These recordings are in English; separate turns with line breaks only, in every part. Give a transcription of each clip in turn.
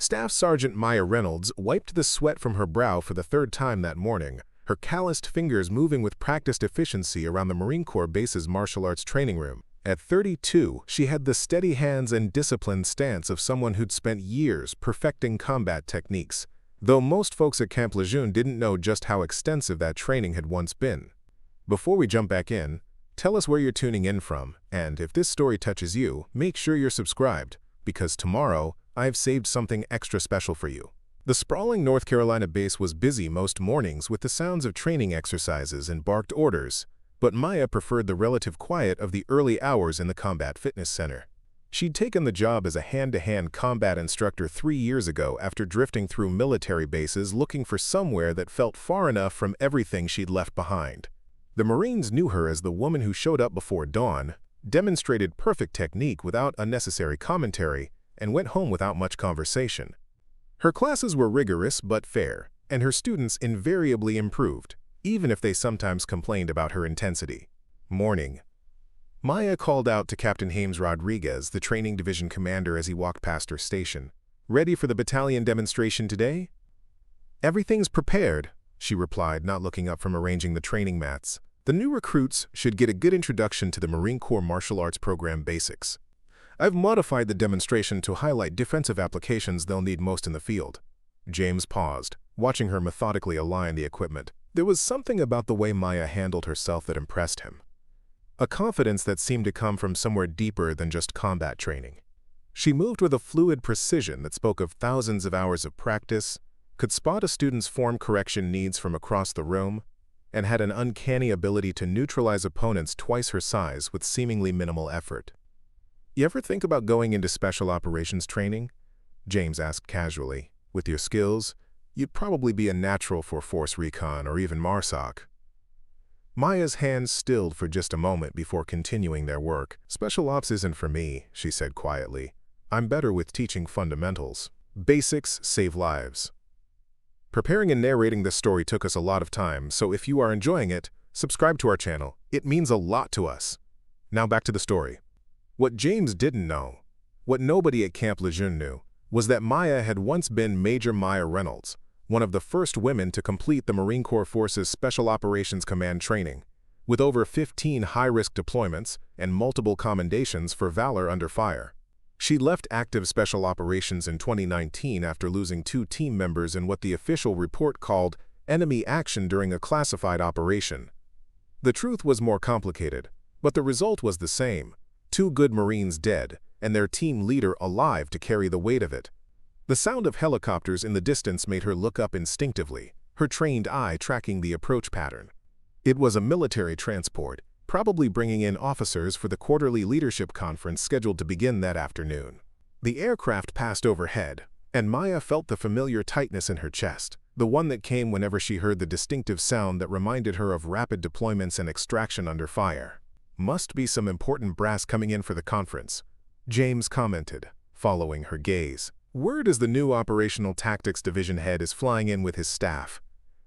Staff Sergeant Maya Reynolds wiped the sweat from her brow for the third time that morning, her calloused fingers moving with practiced efficiency around the Marine Corps base's martial arts training room. At 32, she had the steady hands and disciplined stance of someone who'd spent years perfecting combat techniques, though most folks at Camp Lejeune didn't know just how extensive that training had once been. Before we jump back in, tell us where you're tuning in from, and if this story touches you, make sure you're subscribed, because tomorrow, I've saved something extra special for you. The sprawling North Carolina base was busy most mornings with the sounds of training exercises and barked orders, but Maya preferred the relative quiet of the early hours in the Combat Fitness Center. She'd taken the job as a hand-to-hand combat instructor 3 years ago after drifting through military bases looking for somewhere that felt far enough from everything she'd left behind. The Marines knew her as the woman who showed up before dawn, demonstrated perfect technique without unnecessary commentary, and went home without much conversation. Her classes were rigorous but fair, and her students invariably improved, even if they sometimes complained about her intensity. Morning. Maya called out to Captain James Rodriguez, the training division commander, as he walked past her station. "Ready for the battalion demonstration today?" "Everything's prepared," she replied, not looking up from arranging the training mats. "The new recruits should get a good introduction to the Marine Corps martial arts program basics. I've modified the demonstration to highlight defensive applications they'll need most in the field." James paused, watching her methodically align the equipment. There was something about the way Maya handled herself that impressed him. A confidence that seemed to come from somewhere deeper than just combat training. She moved with a fluid precision that spoke of thousands of hours of practice, could spot a student's form correction needs from across the room, and had an uncanny ability to neutralize opponents twice her size with seemingly minimal effort. "You ever think about going into special operations training?" James asked casually. "With your skills, you'd probably be a natural for Force Recon or even MARSOC." Maya's hands stilled for just a moment before continuing their work. "Special ops isn't for me," she said quietly. "I'm better with teaching fundamentals. Basics save lives." Preparing and narrating this story took us a lot of time, so if you are enjoying it, subscribe to our channel. It means a lot to us. Now back to the story. What James didn't know, what nobody at Camp Lejeune knew, was that Maya had once been Major Maya Reynolds, one of the first women to complete the Marine Corps Force's Special Operations Command training, with over 15 high-risk deployments and multiple commendations for valor under fire. She left active special operations in 2019 after losing 2 team members in what the official report called enemy action during a classified operation. The truth was more complicated, but the result was the same: 2 good Marines dead, and their team leader alive to carry the weight of it. The sound of helicopters in the distance made her look up instinctively, her trained eye tracking the approach pattern. It was a military transport, probably bringing in officers for the quarterly leadership conference scheduled to begin that afternoon. The aircraft passed overhead, and Maya felt the familiar tightness in her chest, the one that came whenever she heard the distinctive sound that reminded her of rapid deployments and extraction under fire. "Must be some important brass coming in for the conference," James commented, following her gaze. "Word is the new Operational Tactics Division head is flying in with his staff.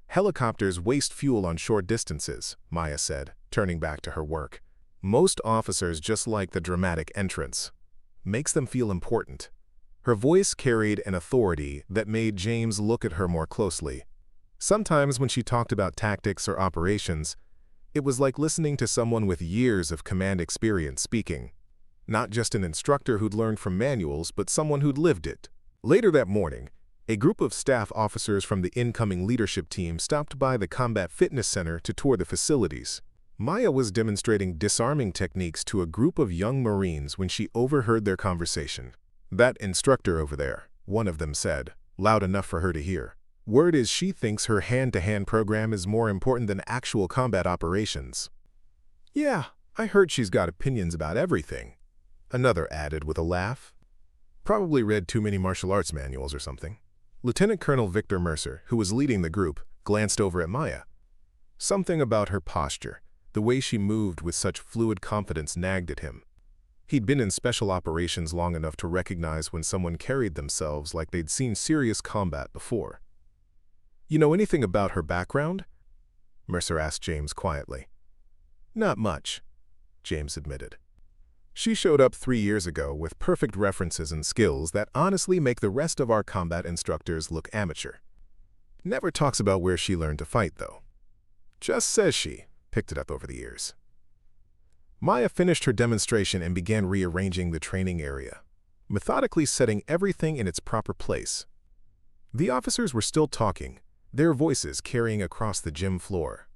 Helicopters waste fuel on short distances," Maya said, turning back to her work. "Most officers just like the dramatic entrance. Makes them feel important." Her voice carried an authority that made James look at her more closely. Sometimes when she talked about tactics or operations, it was like listening to someone with years of command experience speaking. Not just an instructor who'd learned from manuals, but someone who'd lived it. Later that morning, a group of staff officers from the incoming leadership team stopped by the Combat Fitness Center to tour the facilities. Maya was demonstrating disarming techniques to a group of young Marines when she overheard their conversation. "That instructor over there," one of them said, loud enough for her to hear. "Word is she thinks her hand-to-hand program is more important than actual combat operations." "Yeah, I heard she's got opinions about everything," another added with a laugh. "Probably read too many martial arts manuals or something." Lieutenant Colonel Victor Mercer, who was leading the group, glanced over at Maya. Something about her posture, the way she moved with such fluid confidence, nagged at him. He'd been in special operations long enough to recognize when someone carried themselves like they'd seen serious combat before. "You know anything about her background?" Mercer asked James quietly. "Not much," James admitted. She showed up 3 years ago with perfect references and skills that honestly make the rest of our combat instructors look amateur. Never talks about where she learned to fight, though. Just says she picked it up over the years. Maya finished her demonstration and began rearranging the training area, methodically setting everything in its proper place. The officers were still talking, their voices carrying across the gym floor.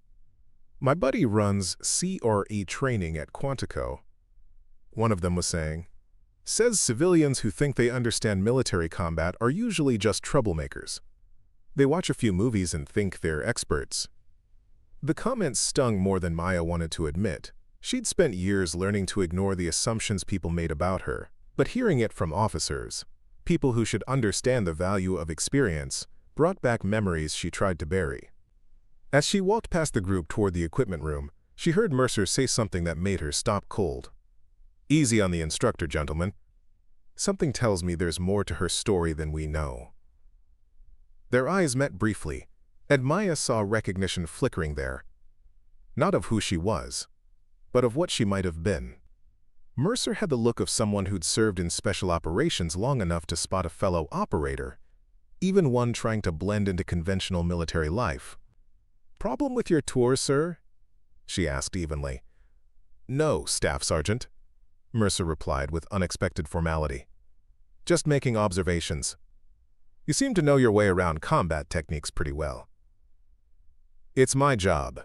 "My buddy runs CRE training at Quantico," one of them was saying. "Says civilians who think they understand military combat are usually just troublemakers. They watch a few movies and think they're experts." The comments stung more than Maya wanted to admit. She'd spent years learning to ignore the assumptions people made about her, but hearing it from officers, people who should understand the value of experience, brought back memories she tried to bury. As she walked past the group toward the equipment room, she heard Mercer say something that made her stop cold. "Easy on the instructor, gentlemen. Something tells me there's more to her story than we know." Their eyes met briefly, and Maya saw recognition flickering there. Not of who she was, but of what she might have been. Mercer had the look of someone who'd served in special operations long enough to spot a fellow operator, even one trying to blend into conventional military life. "Problem with your tour, sir?" she asked evenly. "No, Staff Sergeant," Mercer replied with unexpected formality. "Just making observations. You seem to know your way around combat techniques pretty well." "It's my job,"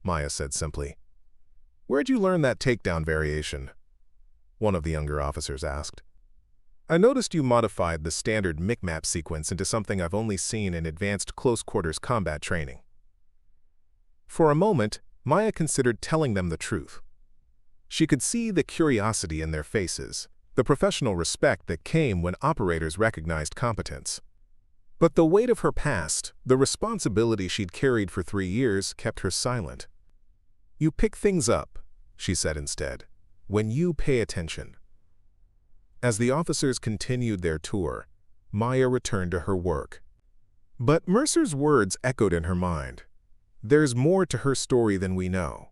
Maya said simply. "Where'd you learn that takedown variation?" one of the younger officers asked. "I noticed you modified the standard micmap sequence into something I've only seen in advanced close-quarters combat training." For a moment, Maya considered telling them the truth. She could see the curiosity in their faces, the professional respect that came when operators recognized competence. But the weight of her past, the responsibility she'd carried for 3 years, kept her silent. "You pick things up," she said instead, "when you pay attention." As the officers continued their tour, Maya returned to her work. But Mercer's words echoed in her mind. There's more to her story than we know.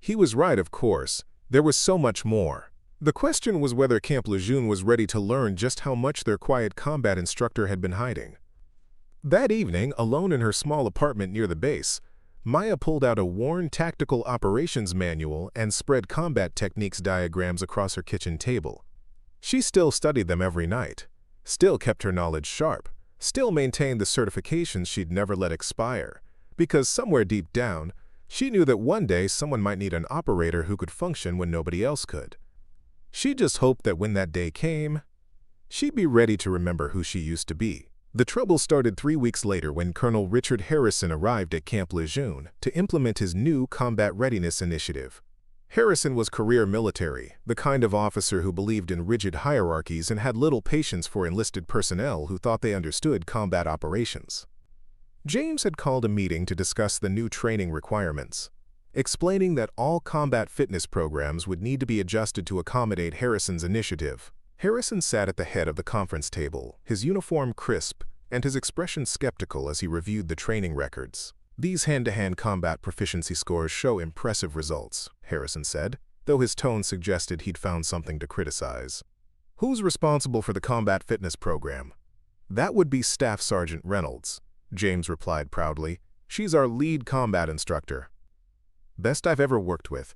He was right, of course. There was so much more. The question was whether Camp Lejeune was ready to learn just how much their quiet combat instructor had been hiding. That evening, alone in her small apartment near the base, Maya pulled out a worn tactical operations manual and spread combat techniques diagrams across her kitchen table. She still studied them every night, still kept her knowledge sharp, still maintained the certifications she'd never let expire, because somewhere deep down, she knew that one day someone might need an operator who could function when nobody else could. She just hoped that when that day came, she'd be ready to remember who she used to be. The trouble started 3 weeks later when Colonel Richard Harrison arrived at Camp Lejeune to implement his new combat readiness initiative. Harrison was career military, the kind of officer who believed in rigid hierarchies and had little patience for enlisted personnel who thought they understood combat operations. James had called a meeting to discuss the new training requirements, explaining that all combat fitness programs would need to be adjusted to accommodate Harrison's initiative. Harrison sat at the head of the conference table, his uniform crisp and his expression skeptical as he reviewed the training records. "These hand-to-hand combat proficiency scores show impressive results," Harrison said, though his tone suggested he'd found something to criticize. "Who's responsible for the combat fitness program?" "That would be Staff Sergeant Reynolds," James replied proudly. "She's our lead combat instructor. Best I've ever worked with."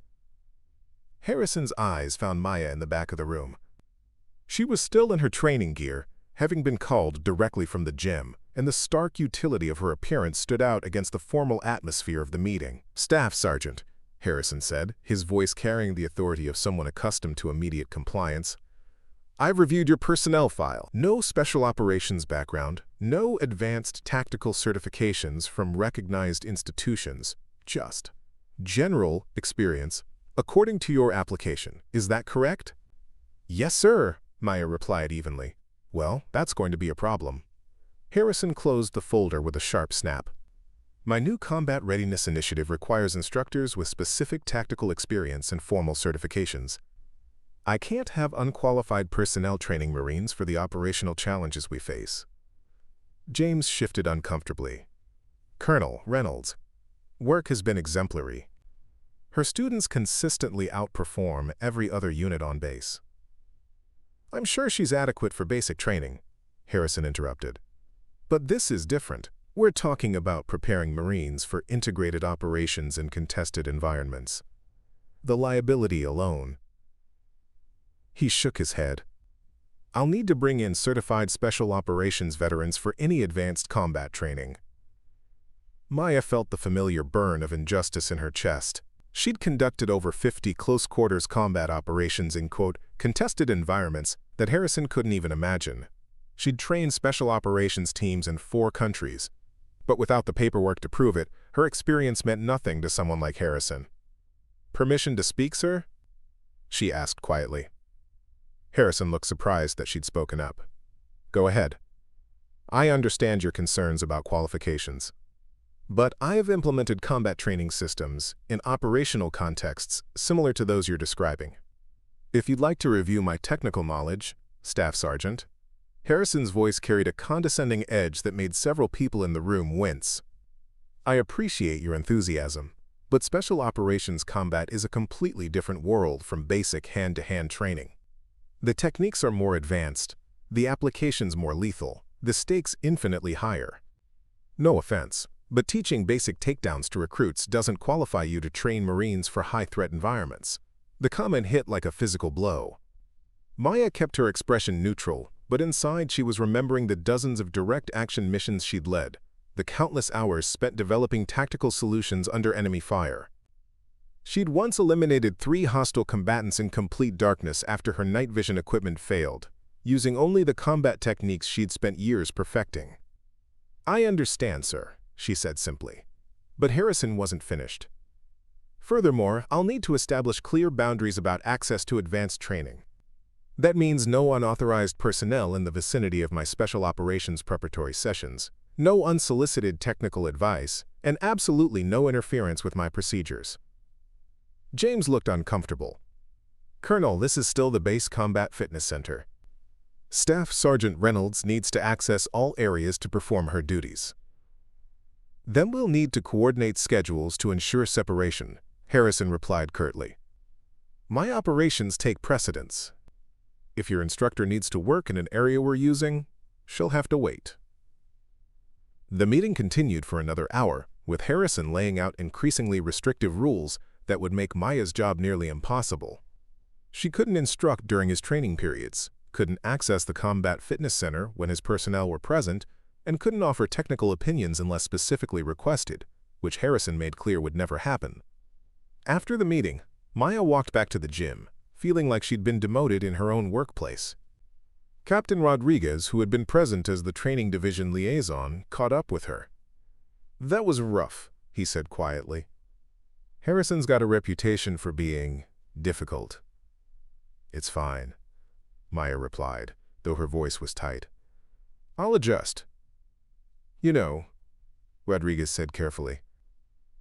Harrison's eyes found Maya in the back of the room. She was still in her training gear, having been called directly from the gym, and the stark utility of her appearance stood out against the formal atmosphere of the meeting. "Staff Sergeant," Harrison said, his voice carrying the authority of someone accustomed to immediate compliance. "I've reviewed your personnel file. No special operations background, no advanced tactical certifications from recognized institutions, just general experience, according to your application. Is that correct?" "Yes, sir," Maya replied evenly. "Well, that's going to be a problem." Harrison closed the folder with a sharp snap. "My new combat readiness initiative requires instructors with specific tactical experience and formal certifications. I can't have unqualified personnel training Marines for the operational challenges we face." James shifted uncomfortably. "Colonel Reynolds, work has been exemplary." Her students consistently outperform every other unit on base. I'm sure she's adequate for basic training, Harrison interrupted. But this is different. We're talking about preparing Marines for integrated operations in contested environments. The liability alone. He shook his head. I'll need to bring in certified special operations veterans for any advanced combat training. Maya felt the familiar burn of injustice in her chest. She'd conducted over 50 close-quarters combat operations in, quote, contested environments that Harrison couldn't even imagine. She'd trained special operations teams in 4 countries. But without the paperwork to prove it, her experience meant nothing to someone like Harrison. Permission to speak, sir? She asked quietly. Harrison looked surprised that she'd spoken up. Go ahead. I understand your concerns about qualifications. But I have implemented combat training systems in operational contexts similar to those you're describing. If you'd like to review my technical knowledge, Staff Sergeant. Harrison's voice carried a condescending edge that made several people in the room wince. I appreciate your enthusiasm, but special operations combat is a completely different world from basic hand-to-hand training. The techniques are more advanced, the applications more lethal, the stakes infinitely higher. No offense, but teaching basic takedowns to recruits doesn't qualify you to train Marines for high-threat environments. The comment hit like a physical blow. Maya kept her expression neutral, but inside she was remembering the dozens of direct action missions she'd led, the countless hours spent developing tactical solutions under enemy fire. She'd once eliminated 3 hostile combatants in complete darkness after her night vision equipment failed, using only the combat techniques she'd spent years perfecting. I understand, sir, she said simply. But Harrison wasn't finished. Furthermore, I'll need to establish clear boundaries about access to advanced training. That means no unauthorized personnel in the vicinity of my special operations preparatory sessions, no unsolicited technical advice, and absolutely no interference with my procedures. James looked uncomfortable. Colonel, this is still the base combat fitness center. Staff Sergeant Reynolds needs to access all areas to perform her duties. Then we'll need to coordinate schedules to ensure separation, Harrison replied curtly. My operations take precedence. If your instructor needs to work in an area we're using, she'll have to wait. The meeting continued for another hour, with Harrison laying out increasingly restrictive rules that would make Maya's job nearly impossible. She couldn't instruct during his training periods, couldn't access the combat fitness center when his personnel were present, and couldn't offer technical opinions unless specifically requested, which Harrison made clear would never happen. After the meeting, Maya walked back to the gym, feeling like she'd been demoted in her own workplace. Captain Rodriguez, who had been present as the training division liaison, caught up with her. That was rough, he said quietly. Harrison's got a reputation for being difficult. It's fine, Maya replied, though her voice was tight. I'll adjust. You know, Rodriguez said carefully,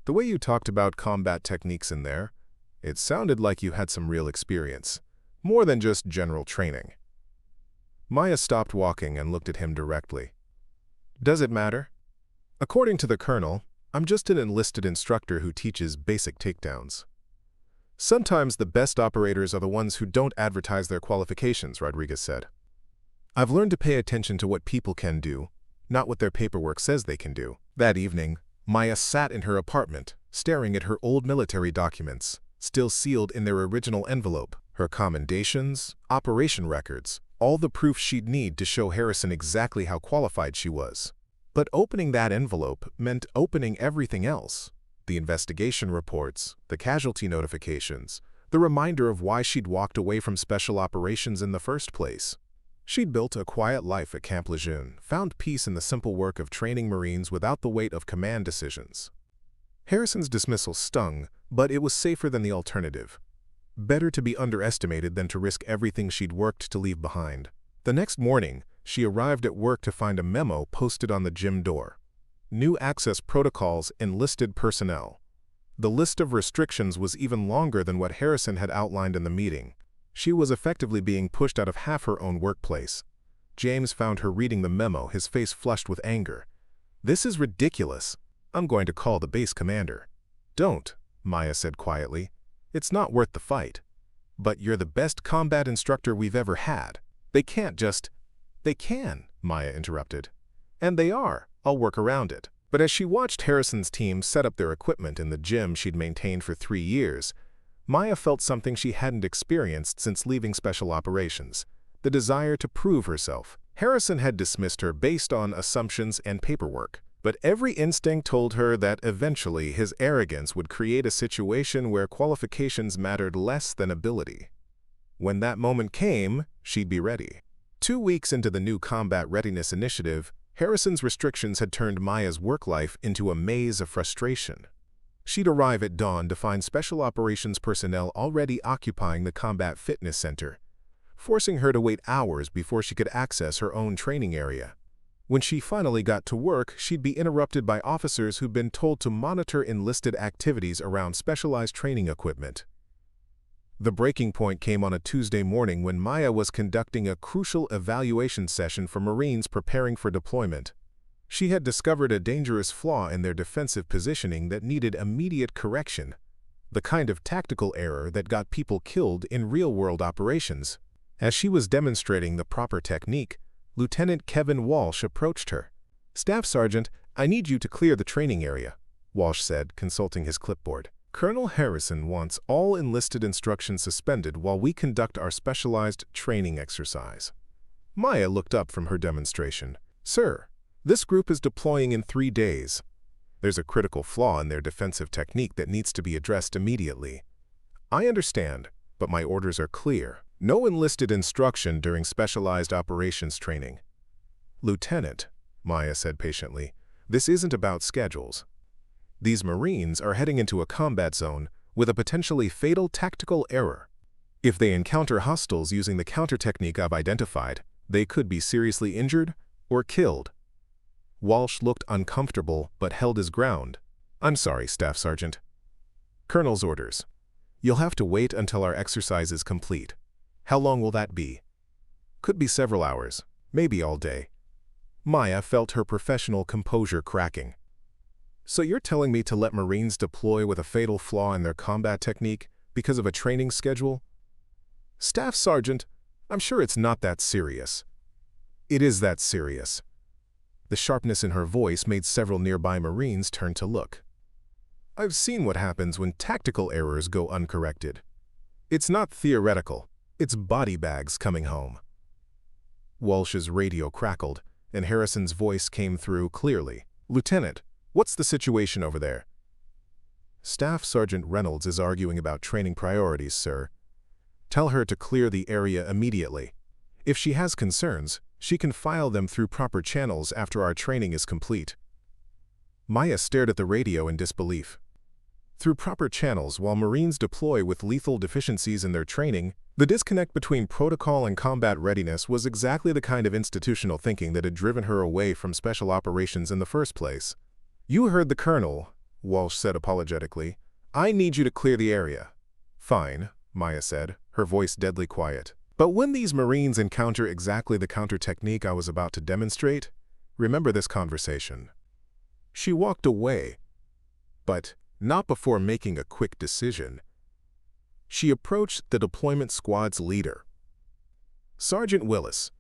the way you talked about combat techniques in there, it sounded like you had some real experience, more than just general training. Maya stopped walking and looked at him directly. Does it matter? According to the colonel, I'm just an enlisted instructor who teaches basic takedowns. Sometimes the best operators are the ones who don't advertise their qualifications, Rodriguez said. I've learned to pay attention to what people can do, not what their paperwork says they can do. That evening, Maya sat in her apartment, staring at her old military documents, still sealed in their original envelope, her commendations, operation records, all the proof she'd need to show Harrison exactly how qualified she was. But opening that envelope meant opening everything else. The investigation reports, the casualty notifications, the reminder of why she'd walked away from special operations in the first place. She'd built a quiet life at Camp Lejeune, found peace in the simple work of training Marines without the weight of command decisions. Harrison's dismissal stung, but it was safer than the alternative. Better to be underestimated than to risk everything she'd worked to leave behind. The next morning, she arrived at work to find a memo posted on the gym door. New access protocols enlisted personnel. The list of restrictions was even longer than what Harrison had outlined in the meeting. She was effectively being pushed out of half her own workplace. James found her reading the memo, his face flushed with anger. This is ridiculous. I'm going to call the base commander. Don't, Maya said quietly. "It's not worth the fight. But you're the best combat instructor we've ever had. They can't just—" "They can," Maya interrupted. "And they are. I'll work around it." But as she watched Harrison's team set up their equipment in the gym she'd maintained for 3 years, Maya felt something she hadn't experienced since leaving Special Operations: the desire to prove herself. Harrison had dismissed her based on assumptions and paperwork, but every instinct told her that eventually his arrogance would create a situation where qualifications mattered less than ability. When that moment came, she'd be ready. 2 weeks into the new Combat Readiness Initiative, Harrison's restrictions had turned Maya's work life into a maze of frustration. She'd arrive at dawn to find Special Operations personnel already occupying the Combat Fitness Center, forcing her to wait hours before she could access her own training area. When she finally got to work, she'd be interrupted by officers who'd been told to monitor enlisted activities around specialized training equipment. The breaking point came on a Tuesday morning when Maya was conducting a crucial evaluation session for Marines preparing for deployment. She had discovered a dangerous flaw in their defensive positioning that needed immediate correction, the kind of tactical error that got people killed in real-world operations. As she was demonstrating the proper technique, Lieutenant Kevin Walsh approached her. "Staff Sergeant, I need you to clear the training area," Walsh said, consulting his clipboard. "Colonel Harrison wants all enlisted instruction suspended while we conduct our specialized training exercise." Maya looked up from her demonstration. "Sir, this group is deploying in 3 days. There's a critical flaw in their defensive technique that needs to be addressed immediately. I understand, but my orders are clear. No enlisted instruction during specialized operations training." "Lieutenant," Maya said patiently, "this isn't about schedules. These Marines are heading into a combat zone with a potentially fatal tactical error. If they encounter hostiles using the counter technique I've identified, they could be seriously injured or killed." Walsh looked uncomfortable but held his ground. "I'm sorry, Staff Sergeant. Colonel's orders. You'll have to wait until our exercise is complete." "How long will that be?" "Could be several hours, maybe all day." Maya felt her professional composure cracking. "So you're telling me to let Marines deploy with a fatal flaw in their combat technique because of a training schedule?" "Staff Sergeant, I'm sure it's not that serious." "It is that serious." The sharpness in her voice made several nearby Marines turn to look. "I've seen what happens when tactical errors go uncorrected. It's not theoretical. It's body bags coming home." Walsh's radio crackled, and Harrison's voice came through clearly. "Lieutenant, what's the situation over there?" "Staff Sergeant Reynolds is arguing about training priorities, sir. Tell her to clear the area immediately. If she has concerns, she can file them through proper channels after our training is complete." Maya stared at the radio in disbelief. Through proper channels while Marines deploy with lethal deficiencies in their training, the disconnect between protocol and combat readiness was exactly the kind of institutional thinking that had driven her away from Special Operations in the first place. "You heard the Colonel," Walsh said apologetically. "I need you to clear the area." "Fine," Maya said, her voice deadly quiet. "But when these Marines encounter exactly the counter technique I was about to demonstrate, remember this conversation." She walked away, but not before making a quick decision. She approached the deployment squad's leader. "Sergeant Willis,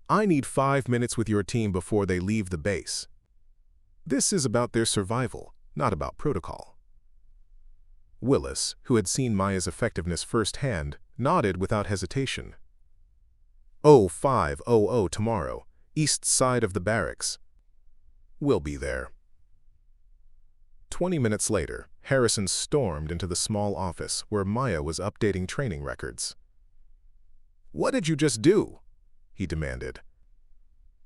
I need 5 minutes with your team before they leave the base. This is about their survival, not about protocol." Willis, who had seen Maya's effectiveness firsthand, nodded without hesitation. 0500 tomorrow, east side of the barracks. We'll be there." 20 minutes later, Harrison stormed into the small office where Maya was updating training records. "What did you just do?" he demanded.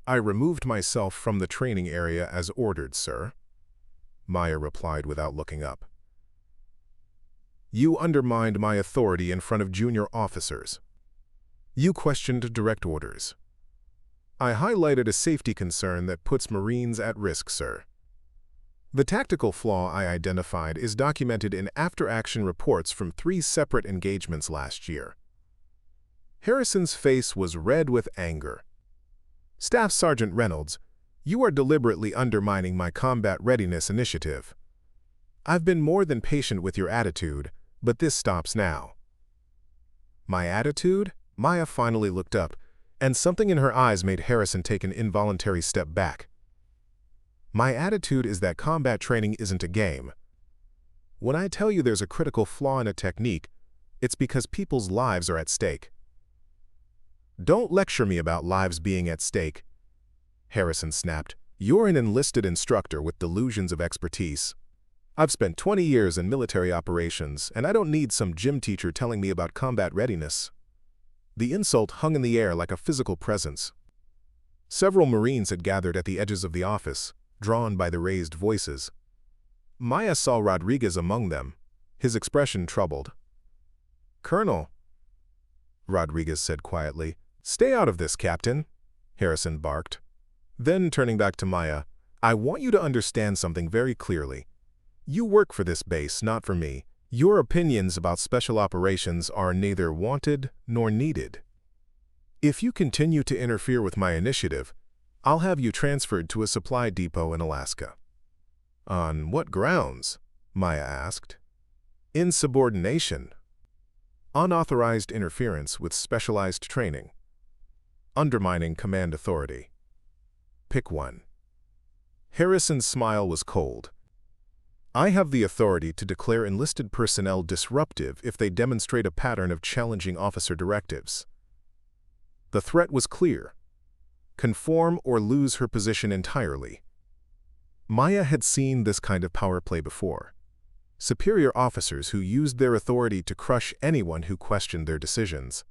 "I removed myself from the training area as ordered, sir," Maya replied without looking up. "You undermined my authority in front of junior officers. You questioned direct orders. I highlighted a safety concern that puts Marines at risk, sir. The tactical flaw I identified is documented in after-action reports from 3 separate engagements last year." Harrison's face was red with anger. "Staff Sergeant Reynolds, you are deliberately undermining my combat readiness initiative. I've been more than patient with your attitude, but this stops now." My attitude? Maya finally looked up, and something in her eyes made Harrison take an involuntary step back. My attitude is that combat training isn't a game. When I tell you there's a critical flaw in a technique, it's because people's lives are at stake. Don't lecture me about lives being at stake, Harrison snapped. You're an enlisted instructor with delusions of expertise. I've spent 20 years in military operations, and I don't need some gym teacher telling me about combat readiness. The insult hung in the air like a physical presence. Several Marines had gathered at the edges of the office, drawn by the raised voices. Maya saw Rodriguez among them, his expression troubled. "Colonel," Rodriguez said quietly. "Stay out of this, Captain," Harrison barked. Then, turning back to Maya, "I want you to understand something very clearly. You work for this base, not for me. Your opinions about special operations are neither wanted nor needed. If you continue to interfere with my initiative, I'll have you transferred to a supply depot in Alaska." "On what grounds?" Maya asked. "Insubordination. Unauthorized interference with specialized training. Undermining command authority. Pick one." Harrison's smile was cold. "I have the authority to declare enlisted personnel disruptive if they demonstrate a pattern of challenging officer directives." The threat was clear. Conform or lose her position entirely. Maya had seen this kind of power play before. Superior officers who used their authority to crush anyone who questioned their decisions.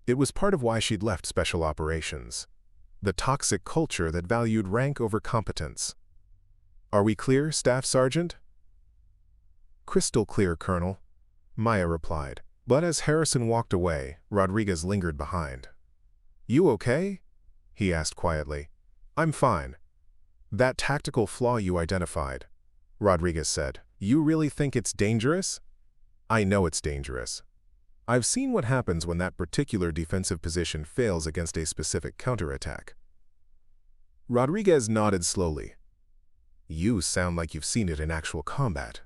It was part of why she'd left Special Operations. The toxic culture that valued rank over competence. "Are we clear, Staff Sergeant?" "Crystal clear, Colonel," Maya replied. But as Harrison walked away, Rodriguez lingered behind. "You okay?" he asked quietly. "I'm fine." "That tactical flaw you identified," Rodriguez said. "You really think it's dangerous?" "I know it's dangerous. I've seen what happens when that particular defensive position fails against a specific counterattack." Rodriguez nodded slowly. "You sound like you've seen it in actual combat."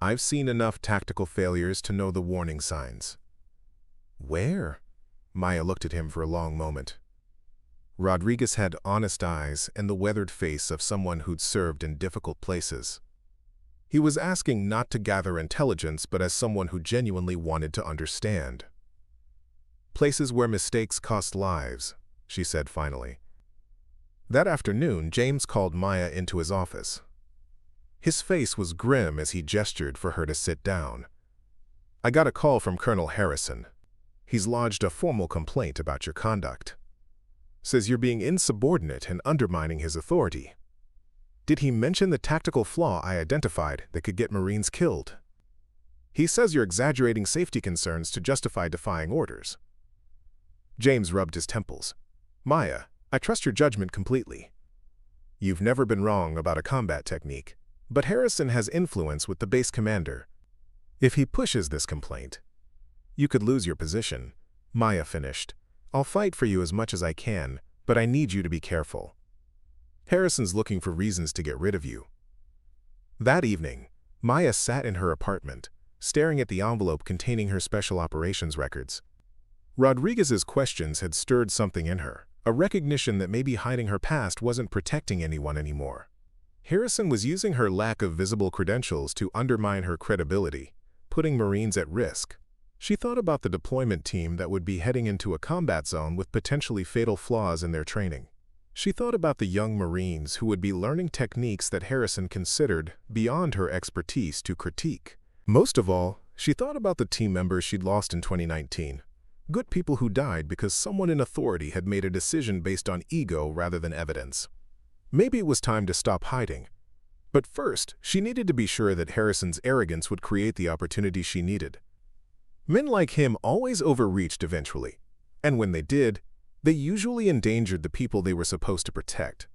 "I've seen enough tactical failures to know the warning signs." "Where?" Maya looked at him for a long moment. Rodriguez had honest eyes and the weathered face of someone who'd served in difficult places. He was asking not to gather intelligence, but as someone who genuinely wanted to understand. "Places where mistakes cost lives," she said finally. That afternoon, James called Maya into his office. His face was grim as he gestured for her to sit down. "I got a call from Colonel Harrison. He's lodged a formal complaint about your conduct. Says you're being insubordinate and undermining his authority. Did he mention the tactical flaw I identified that could get Marines killed? He says you're exaggerating safety concerns to justify defying orders." James rubbed his temples. "Maya, I trust your judgment completely. You've never been wrong about a combat technique, but Harrison has influence with the base commander. If he pushes this complaint, you could lose your position." Maya finished. "I'll fight for you as much as I can, but I need you to be careful. Harrison's looking for reasons to get rid of you." That evening, Maya sat in her apartment, staring at the envelope containing her special operations records. Rodriguez's questions had stirred something in her, a recognition that maybe hiding her past wasn't protecting anyone anymore. Harrison was using her lack of visible credentials to undermine her credibility, putting Marines at risk. She thought about the deployment team that would be heading into a combat zone with potentially fatal flaws in their training. She thought about the young Marines who would be learning techniques that Harrison considered beyond her expertise to critique. Most of all, she thought about the team members she'd lost in 2019. Good people who died because someone in authority had made a decision based on ego rather than evidence. Maybe it was time to stop hiding. But first, she needed to be sure that Harrison's arrogance would create the opportunity she needed. Men like him always overreached eventually, and when they did, they usually endangered the people they were supposed to protect.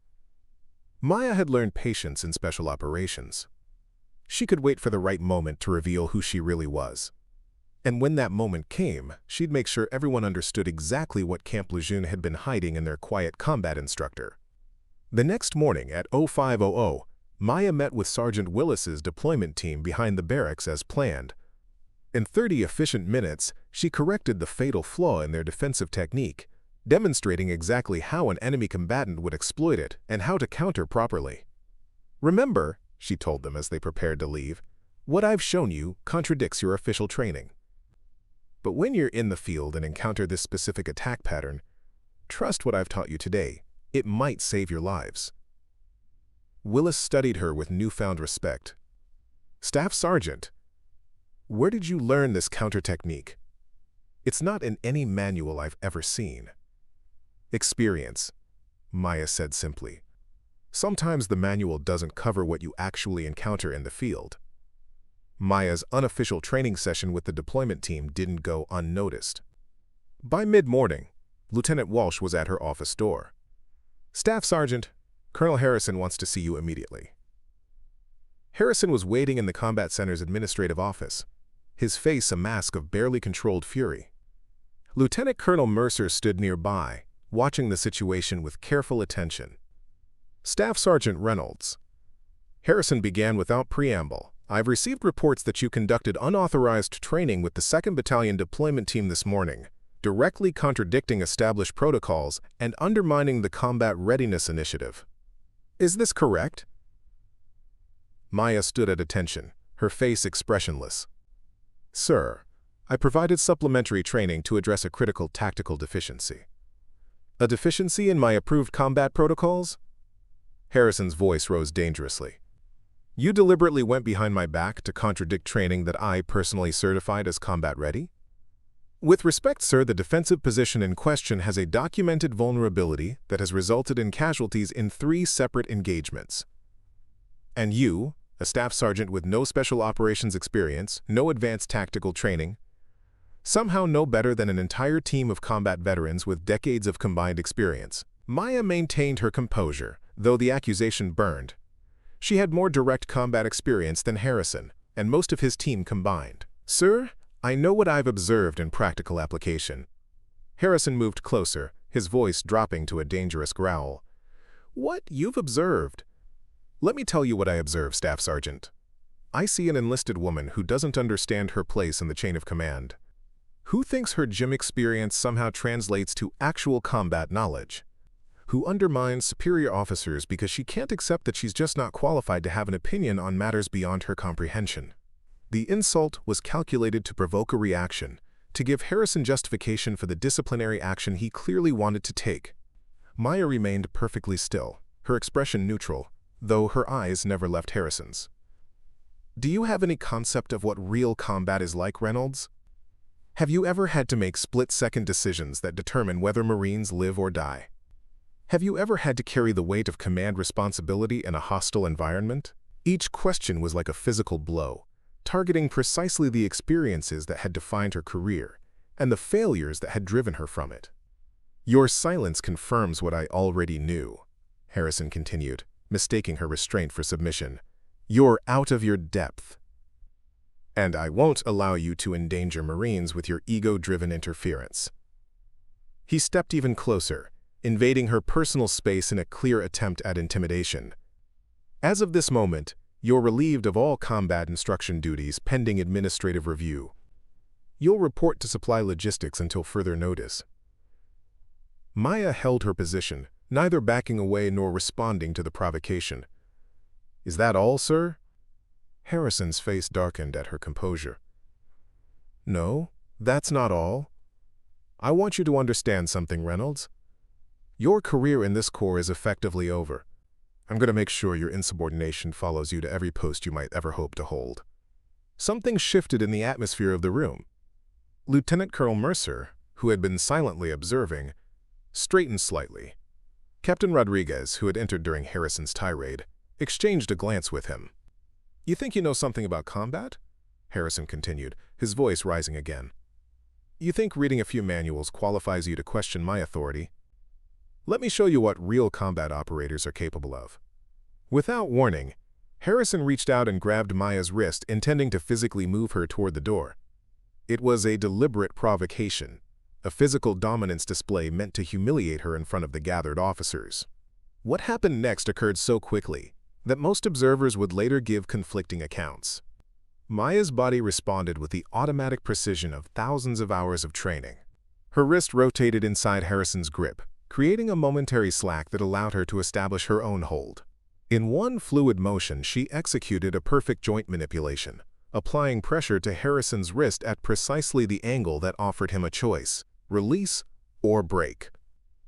Maya had learned patience in special operations. She could wait for the right moment to reveal who she really was. And when that moment came, she'd make sure everyone understood exactly what Camp Lejeune had been hiding in their quiet combat instructor. The next morning at 0500, Maya met with Sergeant Willis's deployment team behind the barracks as planned. In 30 efficient minutes, she corrected the fatal flaw in their defensive technique, demonstrating exactly how an enemy combatant would exploit it and how to counter properly. "Remember," she told them as they prepared to leave, "what I've shown you contradicts your official training. But when you're in the field and encounter this specific attack pattern, trust what I've taught you today. It might save your lives." Willis studied her with newfound respect. "Staff Sergeant, where did you learn this counter technique?" "It's not in any manual I've ever seen." "Experience," Maya said simply. "Sometimes the manual doesn't cover what you actually encounter in the field." Maya's unofficial training session with the deployment team didn't go unnoticed. By mid-morning, Lieutenant Walsh was at her office door. "Staff Sergeant, Colonel Harrison wants to see you immediately." Harrison was waiting in the Combat Center's administrative office, his face a mask of barely controlled fury. Lieutenant Colonel Mercer stood nearby, watching the situation with careful attention. "Staff Sergeant Reynolds," Harrison began without preamble, "I've received reports that you conducted unauthorized training with the 2nd Battalion deployment team this morning, directly contradicting established protocols and undermining the Combat Readiness Initiative. Is this correct?" Maya stood at attention, her face expressionless. "Sir, I provided supplementary training to address a critical tactical deficiency." "A deficiency in my approved combat protocols?" Harrison's voice rose dangerously. "You deliberately went behind my back to contradict training that I personally certified as combat ready?" "With respect, sir, the defensive position in question has a documented vulnerability that has resulted in casualties in 3 separate engagements. And you, a staff sergeant with no special operations experience, no advanced tactical training, somehow know better than an entire team of combat veterans with decades of combined experience." Maya maintained her composure, though the accusation burned. She had more direct combat experience than Harrison, and most of his team combined. "Sir, I know what I've observed in practical application." Harrison moved closer, his voice dropping to a dangerous growl. "What you've observed?" "Let me tell you what I observe, Staff Sergeant. I see an enlisted woman who doesn't understand her place in the chain of command, who thinks her gym experience somehow translates to actual combat knowledge, who undermines superior officers because she can't accept that she's just not qualified to have an opinion on matters beyond her comprehension." The insult was calculated to provoke a reaction, to give Harrison justification for the disciplinary action he clearly wanted to take. Maya remained perfectly still, her expression neutral, though her eyes never left Harrison's. "Do you have any concept of what real combat is like, Reynolds? Have you ever had to make split-second decisions that determine whether Marines live or die? Have you ever had to carry the weight of command responsibility in a hostile environment?" Each question was like a physical blow, targeting precisely the experiences that had defined her career and the failures that had driven her from it. "Your silence confirms what I already knew," Harrison continued, mistaking her restraint for submission. "You're out of your depth. And I won't allow you to endanger Marines with your ego-driven interference." He stepped even closer, invading her personal space in a clear attempt at intimidation. "As of this moment, you're relieved of all combat instruction duties pending administrative review. You'll report to supply logistics until further notice." Maya held her position, neither backing away nor responding to the provocation. "Is that all, sir?" Harrison's face darkened at her composure. "No, that's not all. I want you to understand something, Reynolds. Your career in this corps is effectively over. I'm going to make sure your insubordination follows you to every post you might ever hope to hold." Something shifted in the atmosphere of the room. Lieutenant Colonel Mercer, who had been silently observing, straightened slightly. Captain Rodriguez, who had entered during Harrison's tirade, exchanged a glance with him. "You think you know something about combat?" Harrison continued, his voice rising again. "You think reading a few manuals qualifies you to question my authority? Let me show you what real combat operators are capable of." Without warning, Harrison reached out and grabbed Maya's wrist, intending to physically move her toward the door. It was a deliberate provocation, a physical dominance display meant to humiliate her in front of the gathered officers. What happened next occurred so quickly, that most observers would later give conflicting accounts. Maya's body responded with the automatic precision of thousands of hours of training. Her wrist rotated inside Harrison's grip, creating a momentary slack that allowed her to establish her own hold. In one fluid motion, she executed a perfect joint manipulation, applying pressure to Harrison's wrist at precisely the angle that offered him a choice: release or break.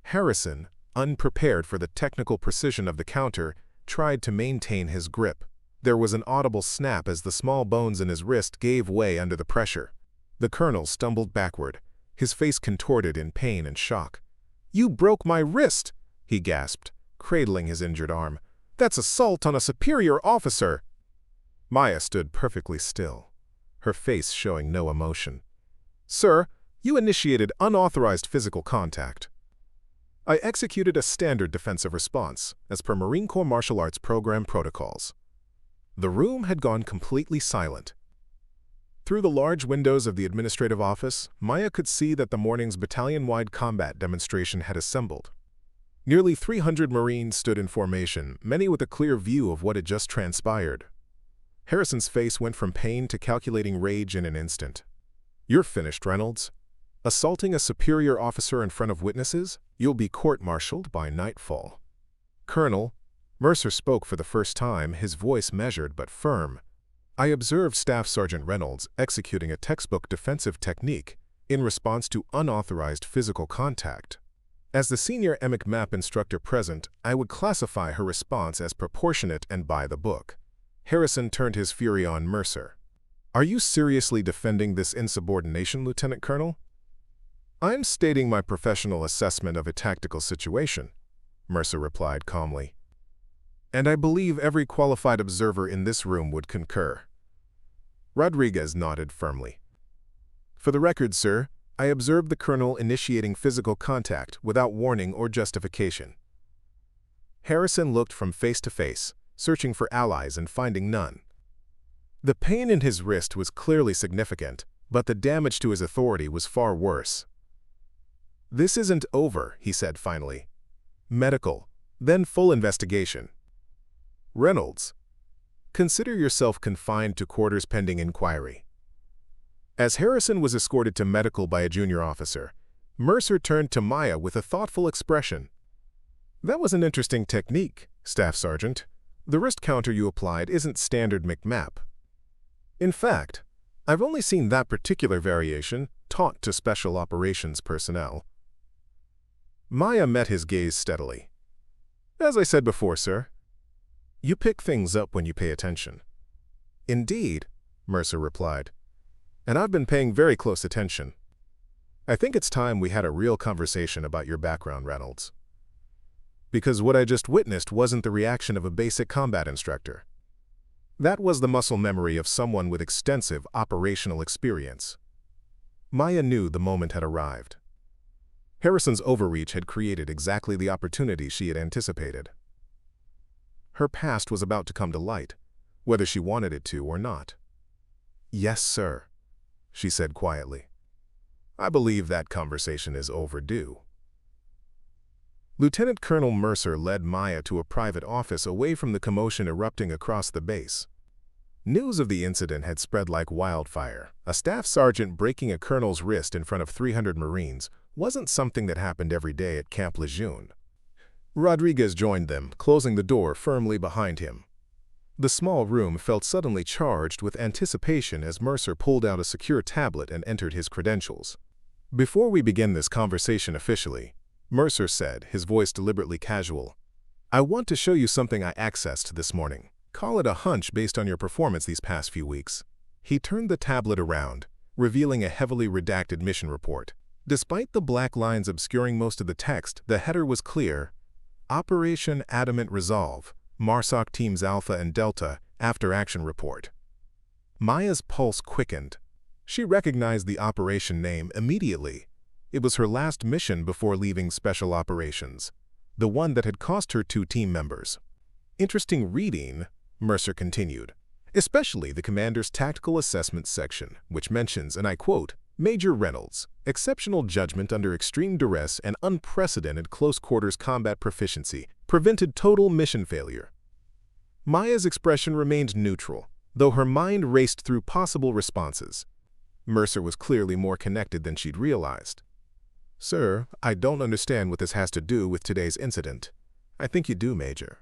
Harrison, unprepared for the technical precision of the counter, tried to maintain his grip. There was an audible snap as the small bones in his wrist gave way under the pressure. The colonel stumbled backward, his face contorted in pain and shock. "You broke my wrist!" he gasped, cradling his injured arm. "That's assault on a superior officer!" Maya stood perfectly still, her face showing no emotion. "Sir, you initiated unauthorized physical contact. I executed a standard defensive response, as per Marine Corps martial arts program protocols." The room had gone completely silent. Through the large windows of the administrative office, Maya could see that the morning's battalion-wide combat demonstration had assembled. Nearly 300 Marines stood in formation, many with a clear view of what had just transpired. Harrison's face went from pain to calculating rage in an instant. "You're finished, Reynolds. Assaulting a superior officer in front of witnesses? You'll be court-martialed by nightfall." "Colonel," Mercer spoke for the first time, his voice measured but firm. "I observed Staff Sergeant Reynolds executing a textbook defensive technique in response to unauthorized physical contact. As the senior EMIC MAP instructor present, I would classify her response as proportionate and by the book." Harrison turned his fury on Mercer. "Are you seriously defending this insubordination, Lieutenant Colonel?" "I'm stating my professional assessment of a tactical situation," Mercer replied calmly. "And I believe every qualified observer in this room would concur." Rodriguez nodded firmly. "For the record, sir, I observed the colonel initiating physical contact without warning or justification." Harrison looked from face to face, searching for allies and finding none. The pain in his wrist was clearly significant, but the damage to his authority was far worse. "This isn't over," he said finally. "Medical, then full investigation. Reynolds, consider yourself confined to quarters pending inquiry." As Harrison was escorted to medical by a junior officer, Mercer turned to Maya with a thoughtful expression. "That was an interesting technique, Staff Sergeant. The wrist counter you applied isn't standard McMap. In fact, I've only seen that particular variation taught to special operations personnel." Maya met his gaze steadily. "As I said before, sir, you pick things up when you pay attention." "Indeed," Mercer replied, "and I've been paying very close attention. I think it's time we had a real conversation about your background, Reynolds. Because what I just witnessed wasn't the reaction of a basic combat instructor. That was the muscle memory of someone with extensive operational experience." Maya knew the moment had arrived. Harrison's overreach had created exactly the opportunity she had anticipated. Her past was about to come to light, whether she wanted it to or not. "Yes, sir," she said quietly. "I believe that conversation is overdue." Lieutenant Colonel Mercer led Maya to a private office away from the commotion erupting across the base. News of the incident had spread like wildfire. A staff sergeant breaking a colonel's wrist in front of 300 Marines wasn't something that happened every day at Camp Lejeune. Rodriguez joined them, closing the door firmly behind him. The small room felt suddenly charged with anticipation as Mercer pulled out a secure tablet and entered his credentials. "Before we begin this conversation officially," Mercer said, his voice deliberately casual, "I want to show you something I accessed this morning. Call it a hunch based on your performance these past few weeks." He turned the tablet around, revealing a heavily redacted mission report. Despite the black lines obscuring most of the text, the header was clear: Operation Adamant Resolve, MARSOC Teams Alpha and Delta, After Action Report. Maya's pulse quickened. She recognized the operation name immediately. It was her last mission before leaving Special Operations, the one that had cost her 2 team members. "Interesting reading," Mercer continued, "especially the commander's tactical assessment section, which mentions, and I quote, Major Reynolds, exceptional judgment under extreme duress and unprecedented close-quarters combat proficiency prevented total mission failure." Maya's expression remained neutral, though her mind raced through possible responses. Mercer was clearly more connected than she'd realized. "Sir, I don't understand what this has to do with today's incident." "I think you do, Major."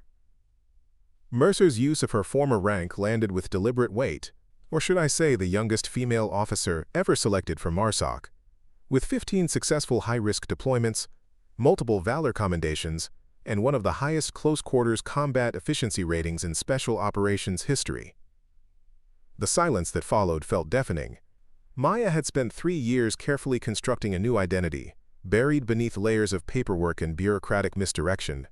Mercer's use of her former rank landed with deliberate weight, or should I say the youngest female officer ever selected for MARSOC. With 15 successful high-risk deployments, multiple Valor Commendations, and one of the highest close-quarters combat efficiency ratings in Special Operations history. The silence that followed felt deafening. Maya had spent 3 years carefully constructing a new identity, buried beneath layers of paperwork and bureaucratic misdirection.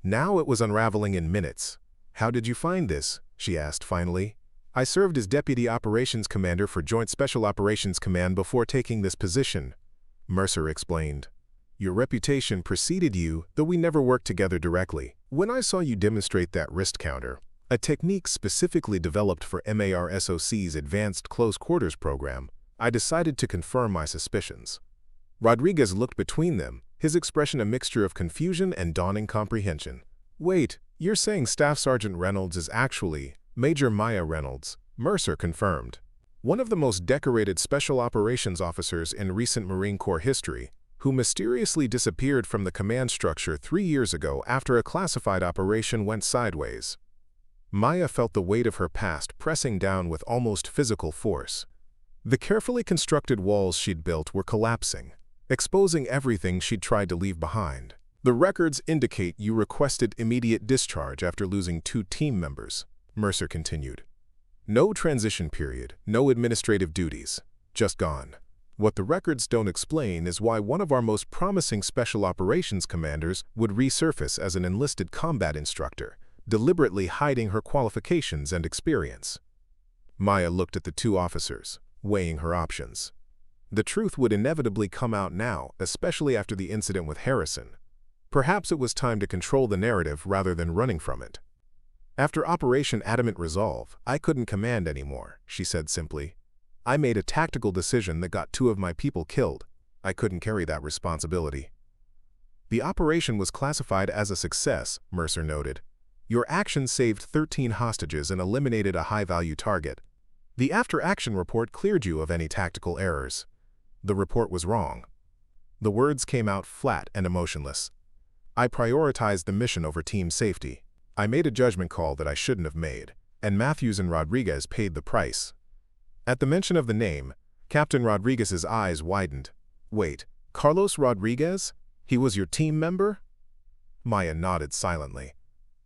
Now it was unraveling in minutes. "How did you find this?" she asked finally. "I served as Deputy Operations Commander for Joint Special Operations Command before taking this position," Mercer explained. "Your reputation preceded you, though we never worked together directly. When I saw you demonstrate that wrist counter, a technique specifically developed for MARSOC's Advanced Close Quarters program, I decided to confirm my suspicions." Rodriguez looked between them, his expression a mixture of confusion and dawning comprehension. "Wait, you're saying Staff Sergeant Reynolds is actually Major Maya Reynolds," Mercer confirmed. "One of the most decorated Special Operations officers in recent Marine Corps history, who mysteriously disappeared from the command structure 3 years ago after a classified operation went sideways." Maya felt the weight of her past pressing down with almost physical force. The carefully constructed walls she'd built were collapsing, exposing everything she'd tried to leave behind. "The records indicate you requested immediate discharge after losing 2 team members," Mercer continued. "No transition period, no administrative duties, just gone. What the records don't explain is why one of our most promising Special Operations commanders would resurface as an enlisted combat instructor, deliberately hiding her qualifications and experience." Maya looked at the 2 officers, weighing her options. The truth would inevitably come out now, especially after the incident with Harrison. Perhaps it was time to control the narrative rather than running from it. "After Operation Adamant Resolve, I couldn't command anymore," she said simply. "I made a tactical decision that got 2 of my people killed. I couldn't carry that responsibility." "The operation was classified as a success," Mercer noted. "Your actions saved 13 hostages and eliminated a high-value target. The after-action report cleared you of any tactical errors." The report was wrong. The words came out flat and emotionless. "I prioritized the mission over team safety. I made a judgment call that I shouldn't have made, and Matthews and Rodriguez paid the price." At the mention of the name, Captain Rodriguez's eyes widened. "Wait, Carlos Rodriguez? He was your team member?" Maya nodded silently.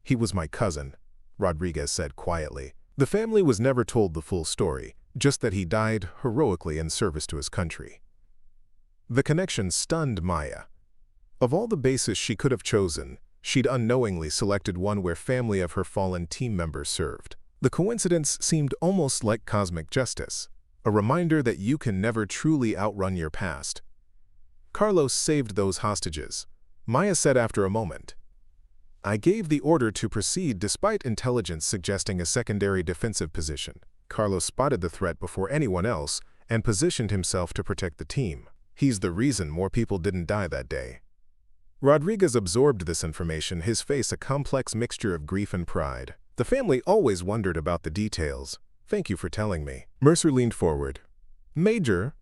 "He was my cousin," Rodriguez said quietly. "The family was never told the full story, just that he died heroically in service to his country." The connection stunned Maya. Of all the bases she could have chosen, she'd unknowingly selected one where family of her fallen team members served. The coincidence seemed almost like cosmic justice, a reminder that you can never truly outrun your past. "Carlos saved those hostages," Maya said after a moment. "I gave the order to proceed despite intelligence suggesting a secondary defensive position. Carlos spotted the threat before anyone else and positioned himself to protect the team. He's the reason more people didn't die that day." Rodriguez absorbed this information, his face a complex mixture of grief and pride. "The family always wondered about the details. Thank you for telling me." Mercer leaned forward. "Major?"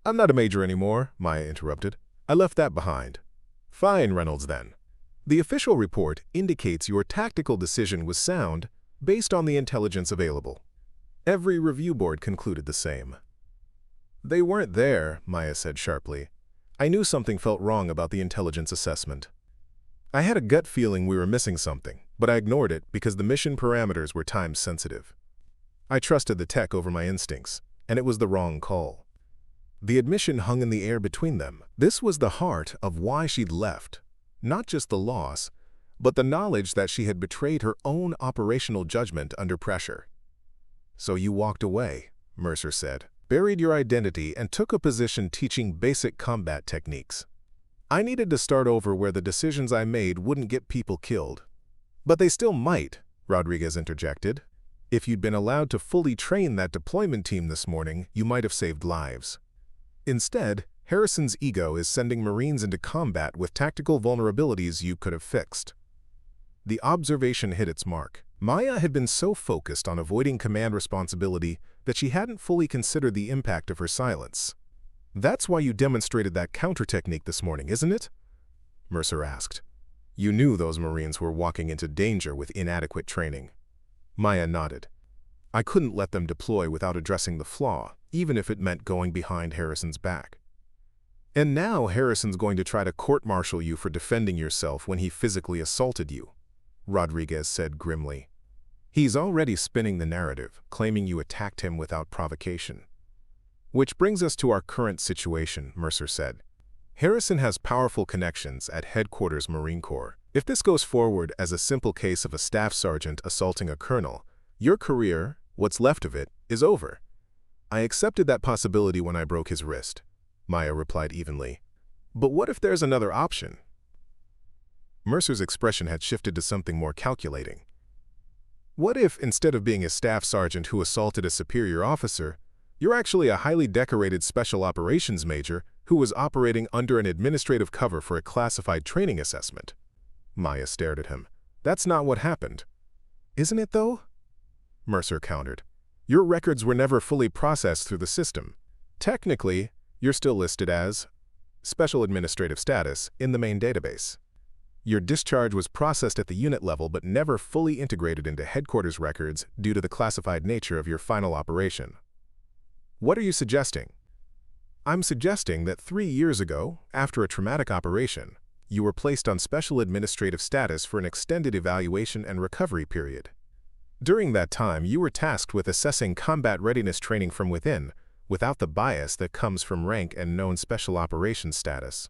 "I'm not a major anymore," Maya interrupted. "I left that behind." "Fine, Reynolds, then. The official report indicates your tactical decision was sound based on the intelligence available." Every review board concluded the same. "They weren't there," Maya said sharply. "I knew something felt wrong about the intelligence assessment. I had a gut feeling we were missing something, but I ignored it because the mission parameters were time-sensitive. I trusted the tech over my instincts, and it was the wrong call." The admission hung in the air between them. This was the heart of why she'd left. Not just the loss, but the knowledge that she had betrayed her own operational judgment under pressure. "So you walked away," Mercer said, "buried your identity and took a position teaching basic combat techniques. I needed to start over where the decisions I made wouldn't get people killed." "But they still might," Rodriguez interjected. "If you'd been allowed to fully train that deployment team this morning, you might have saved lives. Instead, Harrison's ego is sending Marines into combat with tactical vulnerabilities you could have fixed." The observation hit its mark. Maya had been so focused on avoiding command responsibility that she hadn't fully considered the impact of her silence. "That's why you demonstrated that counter technique this morning, isn't it?" Mercer asked. "You knew those Marines were walking into danger with inadequate training." Maya nodded. "I couldn't let them deploy without addressing the flaw, even if it meant going behind Harrison's back. And now Harrison's going to try to court-martial you for defending yourself when he physically assaulted you," Rodriguez said grimly. "He's already spinning the narrative, claiming you attacked him without provocation." "Which brings us to our current situation," Mercer said. "Harrison has powerful connections at Headquarters Marine Corps. If this goes forward as a simple case of a staff sergeant assaulting a colonel, your career, what's left of it, is over." "I accepted that possibility when I broke his wrist," Maya replied evenly. "But what if there's another option?" Mercer's expression had shifted to something more calculating. "What if, instead of being a staff sergeant who assaulted a superior officer, you're actually a highly decorated special operations major who was operating under an administrative cover for a classified training assessment?" Maya stared at him. "That's not what happened." "Isn't it, though?" Mercer countered. "Your records were never fully processed through the system. Technically, you're still listed as Special Administrative Status in the main database. Your discharge was processed at the unit level but never fully integrated into headquarters records due to the classified nature of your final operation." "What are you suggesting?" "I'm suggesting that 3 years ago, after a traumatic operation, you were placed on Special Administrative Status for an extended evaluation and recovery period. During that time, you were tasked with assessing combat readiness training from within, without the bias that comes from rank and known special operations status.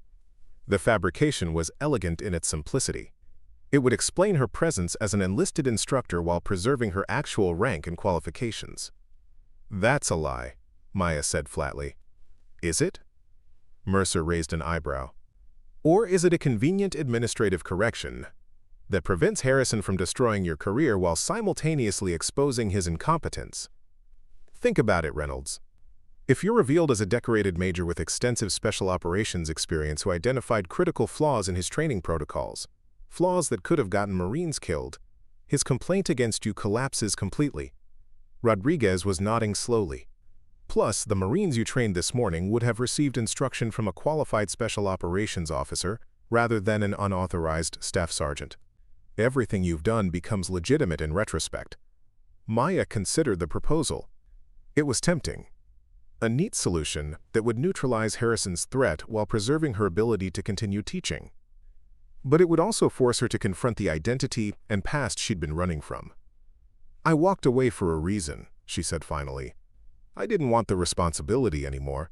The fabrication was elegant in its simplicity. It would explain her presence as an enlisted instructor while preserving her actual rank and qualifications." "That's a lie," Maya said flatly. "Is it?" Mercer raised an eyebrow. "Or is it a convenient administrative correction that prevents Harrison from destroying your career while simultaneously exposing his incompetence? Think about it, Reynolds. If you're revealed as a decorated major with extensive special operations experience who identified critical flaws in his training protocols, flaws that could have gotten Marines killed, his complaint against you collapses completely." Rodriguez was nodding slowly. "Plus, the Marines you trained this morning would have received instruction from a qualified special operations officer rather than an unauthorized staff sergeant. Everything you've done becomes legitimate in retrospect." Maya considered the proposal. It was tempting. A neat solution that would neutralize Harrison's threat while preserving her ability to continue teaching. But it would also force her to confront the identity and past she'd been running from. "I walked away for a reason," she said finally. "I didn't want the responsibility anymore."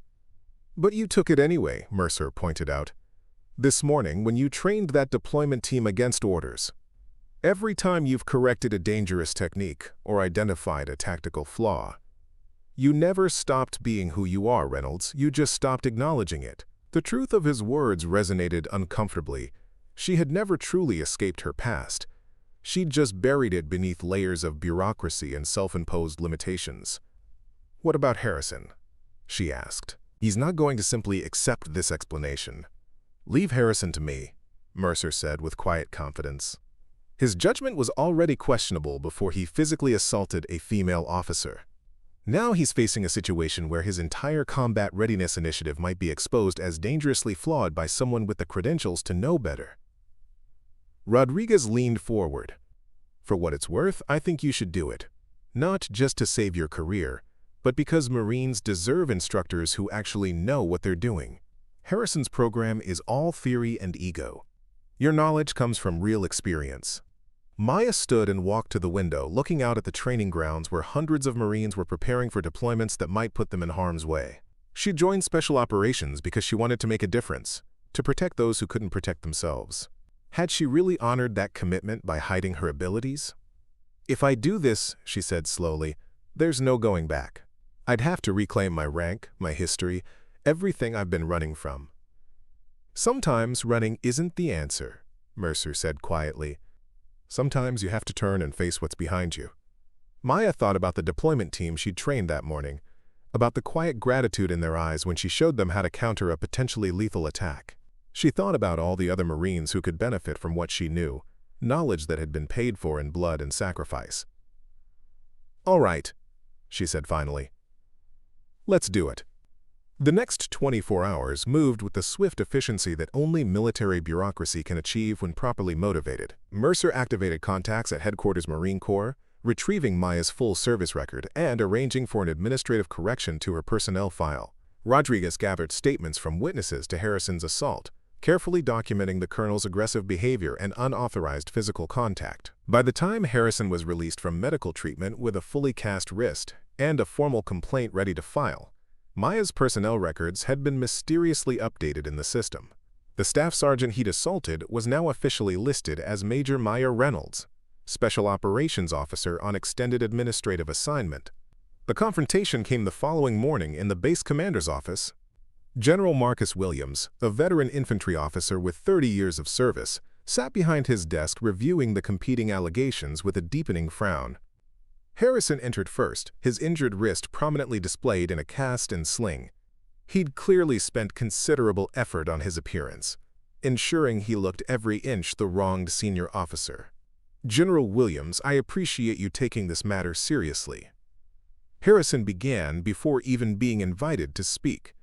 "But you took it anyway," Mercer pointed out. "This morning, when you trained that deployment team against orders. Every time you've corrected a dangerous technique or identified a tactical flaw, you never stopped being who you are, Reynolds. You just stopped acknowledging it." The truth of his words resonated uncomfortably. She had never truly escaped her past. She'd just buried it beneath layers of bureaucracy and self-imposed limitations. "What about Harrison?" she asked. "He's not going to simply accept this explanation." "Leave Harrison to me," Mercer said with quiet confidence. His judgment was already questionable before he physically assaulted a female officer. Now he's facing a situation where his entire combat readiness initiative might be exposed as dangerously flawed by someone with the credentials to know better. Rodriguez leaned forward. "For what it's worth, I think you should do it. Not just to save your career, but because Marines deserve instructors who actually know what they're doing. Harrison's program is all theory and ego. Your knowledge comes from real experience." Maya stood and walked to the window, looking out at the training grounds where hundreds of Marines were preparing for deployments that might put them in harm's way. She joined Special Operations because she wanted to make a difference, to protect those who couldn't protect themselves. Had she really honored that commitment by hiding her abilities? "If I do this," she said slowly, "there's no going back. I'd have to reclaim my rank, my history, everything I've been running from." "Sometimes running isn't the answer," Mercer said quietly. "Sometimes you have to turn and face what's behind you." Maya thought about the deployment team she'd trained that morning, about the quiet gratitude in their eyes when she showed them how to counter a potentially lethal attack. She thought about all the other Marines who could benefit from what she knew, knowledge that had been paid for in blood and sacrifice. "All right," she said finally. "Let's do it." The next 24 hours moved with the swift efficiency that only military bureaucracy can achieve when properly motivated. Mercer activated contacts at Headquarters Marine Corps, retrieving Maya's full service record and arranging for an administrative correction to her personnel file. Rodriguez gathered statements from witnesses to Harrison's assault, carefully documenting the colonel's aggressive behavior and unauthorized physical contact. By the time Harrison was released from medical treatment with a fully cast wrist and a formal complaint ready to file, Maya's personnel records had been mysteriously updated in the system. The staff sergeant he'd assaulted was now officially listed as Major Maya Reynolds, Special Operations Officer on extended administrative assignment. The confrontation came the following morning in the base commander's office. General Marcus Williams, a veteran infantry officer with 30 years of service, sat behind his desk reviewing the competing allegations with a deepening frown. Harrison entered first, his injured wrist prominently displayed in a cast and sling. He'd clearly spent considerable effort on his appearance, ensuring he looked every inch the wronged senior officer. "General Williams, I appreciate you taking this matter seriously." Harrison began before even being invited to speak.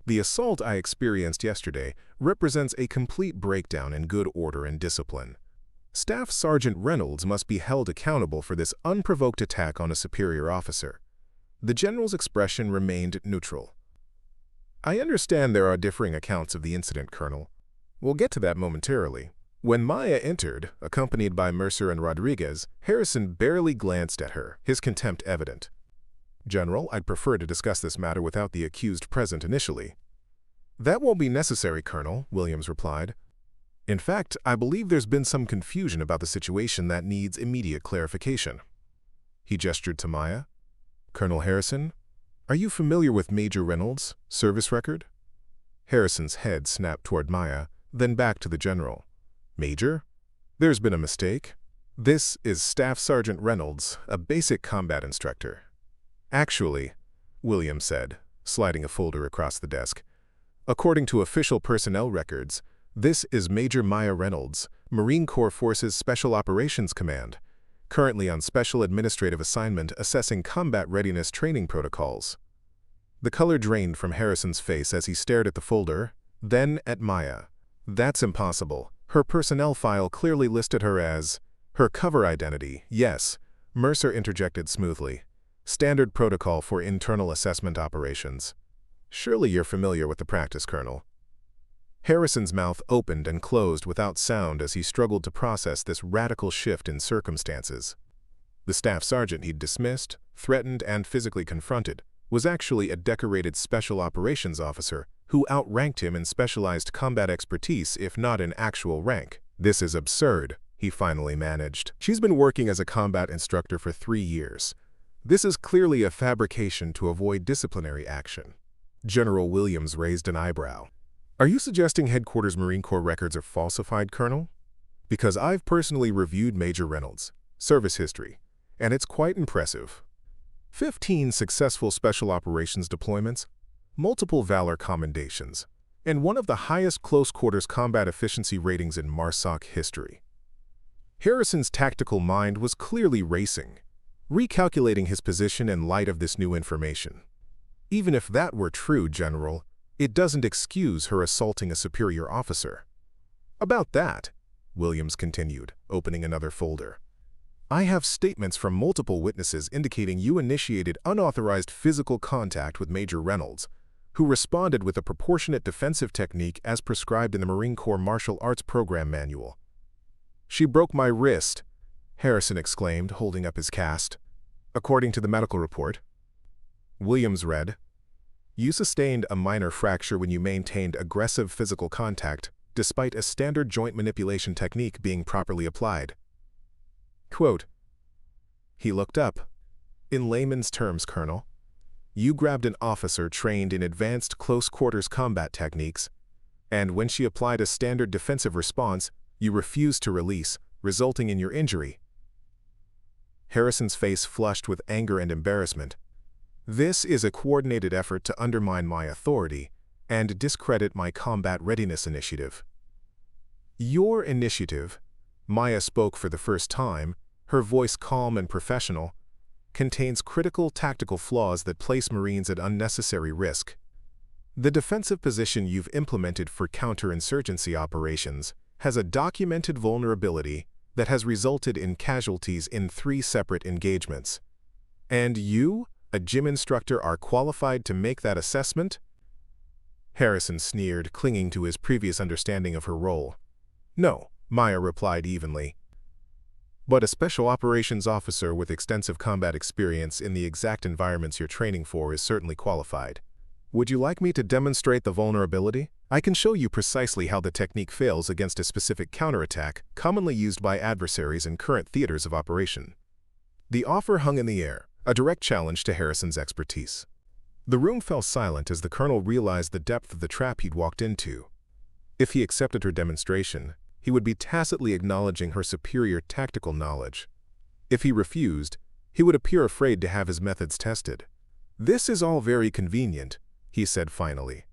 "The assault I experienced yesterday represents a complete breakdown in good order and discipline. Staff Sergeant Reynolds must be held accountable for this unprovoked attack on a superior officer." The general's expression remained neutral. "I understand there are differing accounts of the incident, Colonel. We'll get to that momentarily." When Maya entered, accompanied by Mercer and Rodriguez, Harrison barely glanced at her, his contempt evident. "General, I'd prefer to discuss this matter without the accused present initially." "That won't be necessary, Colonel," Williams replied. "In fact, I believe there's been some confusion about the situation that needs immediate clarification." He gestured to Maya. "Colonel Harrison, are you familiar with Major Reynolds' service record?" Harrison's head snapped toward Maya, then back to the general. "Major? There's been a mistake. This is Staff Sergeant Reynolds, a basic combat instructor." "Actually," Williams said, sliding a folder across the desk, "according to official personnel records, this is Major Maya Reynolds, Marine Corps Forces Special Operations Command, currently on special administrative assignment assessing combat readiness training protocols." The color drained from Harrison's face as he stared at the folder, then at Maya. "That's impossible. Her personnel file clearly listed her as her cover identity." "Yes," Mercer interjected smoothly. "Standard protocol for internal assessment operations." "Surely you're familiar with the practice, Colonel." Harrison's mouth opened and closed without sound as he struggled to process this radical shift in circumstances. The staff sergeant he'd dismissed, threatened, and physically confronted was actually a decorated special operations officer who outranked him in specialized combat expertise if not in actual rank. "This is absurd," he finally managed. "She's been working as a combat instructor for 3 years. This is clearly a fabrication to avoid disciplinary action." General Williams raised an eyebrow. "Are you suggesting Headquarters Marine Corps records are falsified, Colonel? Because I've personally reviewed Major Reynolds' service history, and it's quite impressive. 15 successful special operations deployments, multiple valor commendations, and one of the highest close-quarters combat efficiency ratings in MARSOC history." Harrison's tactical mind was clearly racing, recalculating his position in light of this new information. "Even if that were true, General, it doesn't excuse her assaulting a superior officer." "About that," Williams continued, opening another folder, "I have statements from multiple witnesses indicating you initiated unauthorized physical contact with Major Reynolds, who responded with a proportionate defensive technique as prescribed in the Marine Corps Martial Arts Program Manual." "She broke my wrist," Harrison exclaimed, holding up his cast. "According to the medical report." Williams read, "You sustained a minor fracture when you maintained aggressive physical contact, despite a standard joint manipulation technique being properly applied." Quote, he looked up. "In layman's terms, Colonel, you grabbed an officer trained in advanced close-quarters combat techniques, and when she applied a standard defensive response, you refused to release, resulting in your injury." Harrison's face flushed with anger and embarrassment. "This is a coordinated effort to undermine my authority and discredit my combat readiness initiative." "Your initiative?" Maya spoke for the first time, her voice calm and professional, contains critical tactical flaws that place Marines at unnecessary risk. The defensive position you've implemented for counterinsurgency operations has a documented vulnerability that has resulted in casualties in 3 separate engagements. And you, a gym instructor, are qualified to make that assessment? Harrison sneered, clinging to his previous understanding of her role. No, Maya replied evenly. But a special operations officer with extensive combat experience in the exact environments you're training for is certainly qualified. Would you like me to demonstrate the vulnerability? I can show you precisely how the technique fails against a specific counterattack commonly used by adversaries in current theaters of operation. The offer hung in the air, a direct challenge to Harrison's expertise. The room fell silent as the colonel realized the depth of the trap he'd walked into. If he accepted her demonstration, he would be tacitly acknowledging her superior tactical knowledge. If he refused, he would appear afraid to have his methods tested. "This is all very convenient," he said finally.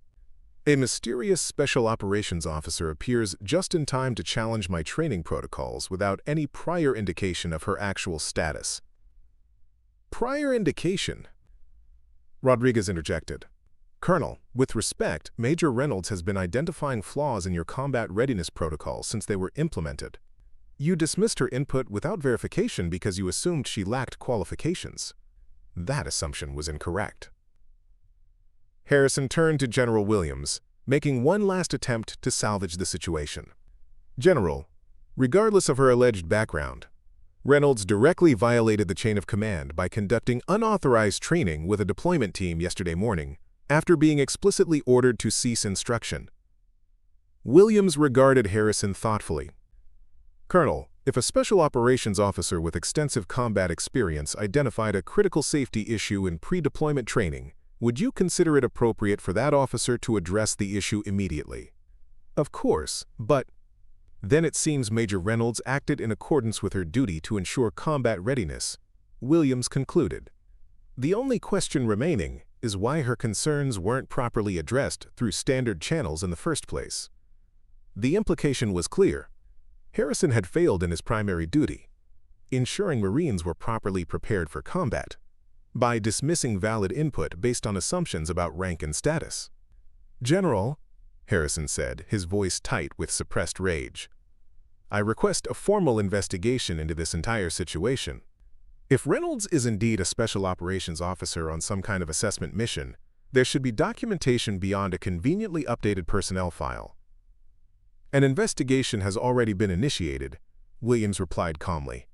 "A mysterious special operations officer appears just in time to challenge my training protocols without any prior indication of her actual status." "Prior indication?" Rodriguez interjected. "Colonel, with respect, Major Reynolds has been identifying flaws in your combat readiness protocols since they were implemented. You dismissed her input without verification because you assumed she lacked qualifications. That assumption was incorrect." Harrison turned to General Williams, making one last attempt to salvage the situation. "General, regardless of her alleged background, Reynolds directly violated the chain of command by conducting unauthorized training with a deployment team yesterday morning, after being explicitly ordered to cease instruction." Williams regarded Harrison thoughtfully. "Colonel, if a special operations officer with extensive combat experience identified a critical safety issue in pre-deployment training, would you consider it appropriate for that officer to address the issue immediately?" "Of course, but—" "Then it seems Major Reynolds acted in accordance with her duty to ensure combat readiness," Williams concluded. "The only question remaining is why her concerns weren't properly addressed through standard channels in the first place." The implication was clear. Harrison had failed in his primary duty, ensuring Marines were properly prepared for combat, by dismissing valid input based on assumptions about rank and status. "General," Harrison said, his voice tight with suppressed rage, "I request a formal investigation into this entire situation. If Reynolds is indeed a special operations officer on some kind of assessment mission, there should be documentation beyond a conveniently updated personnel file." "An investigation has already been initiated," Williams replied calmly.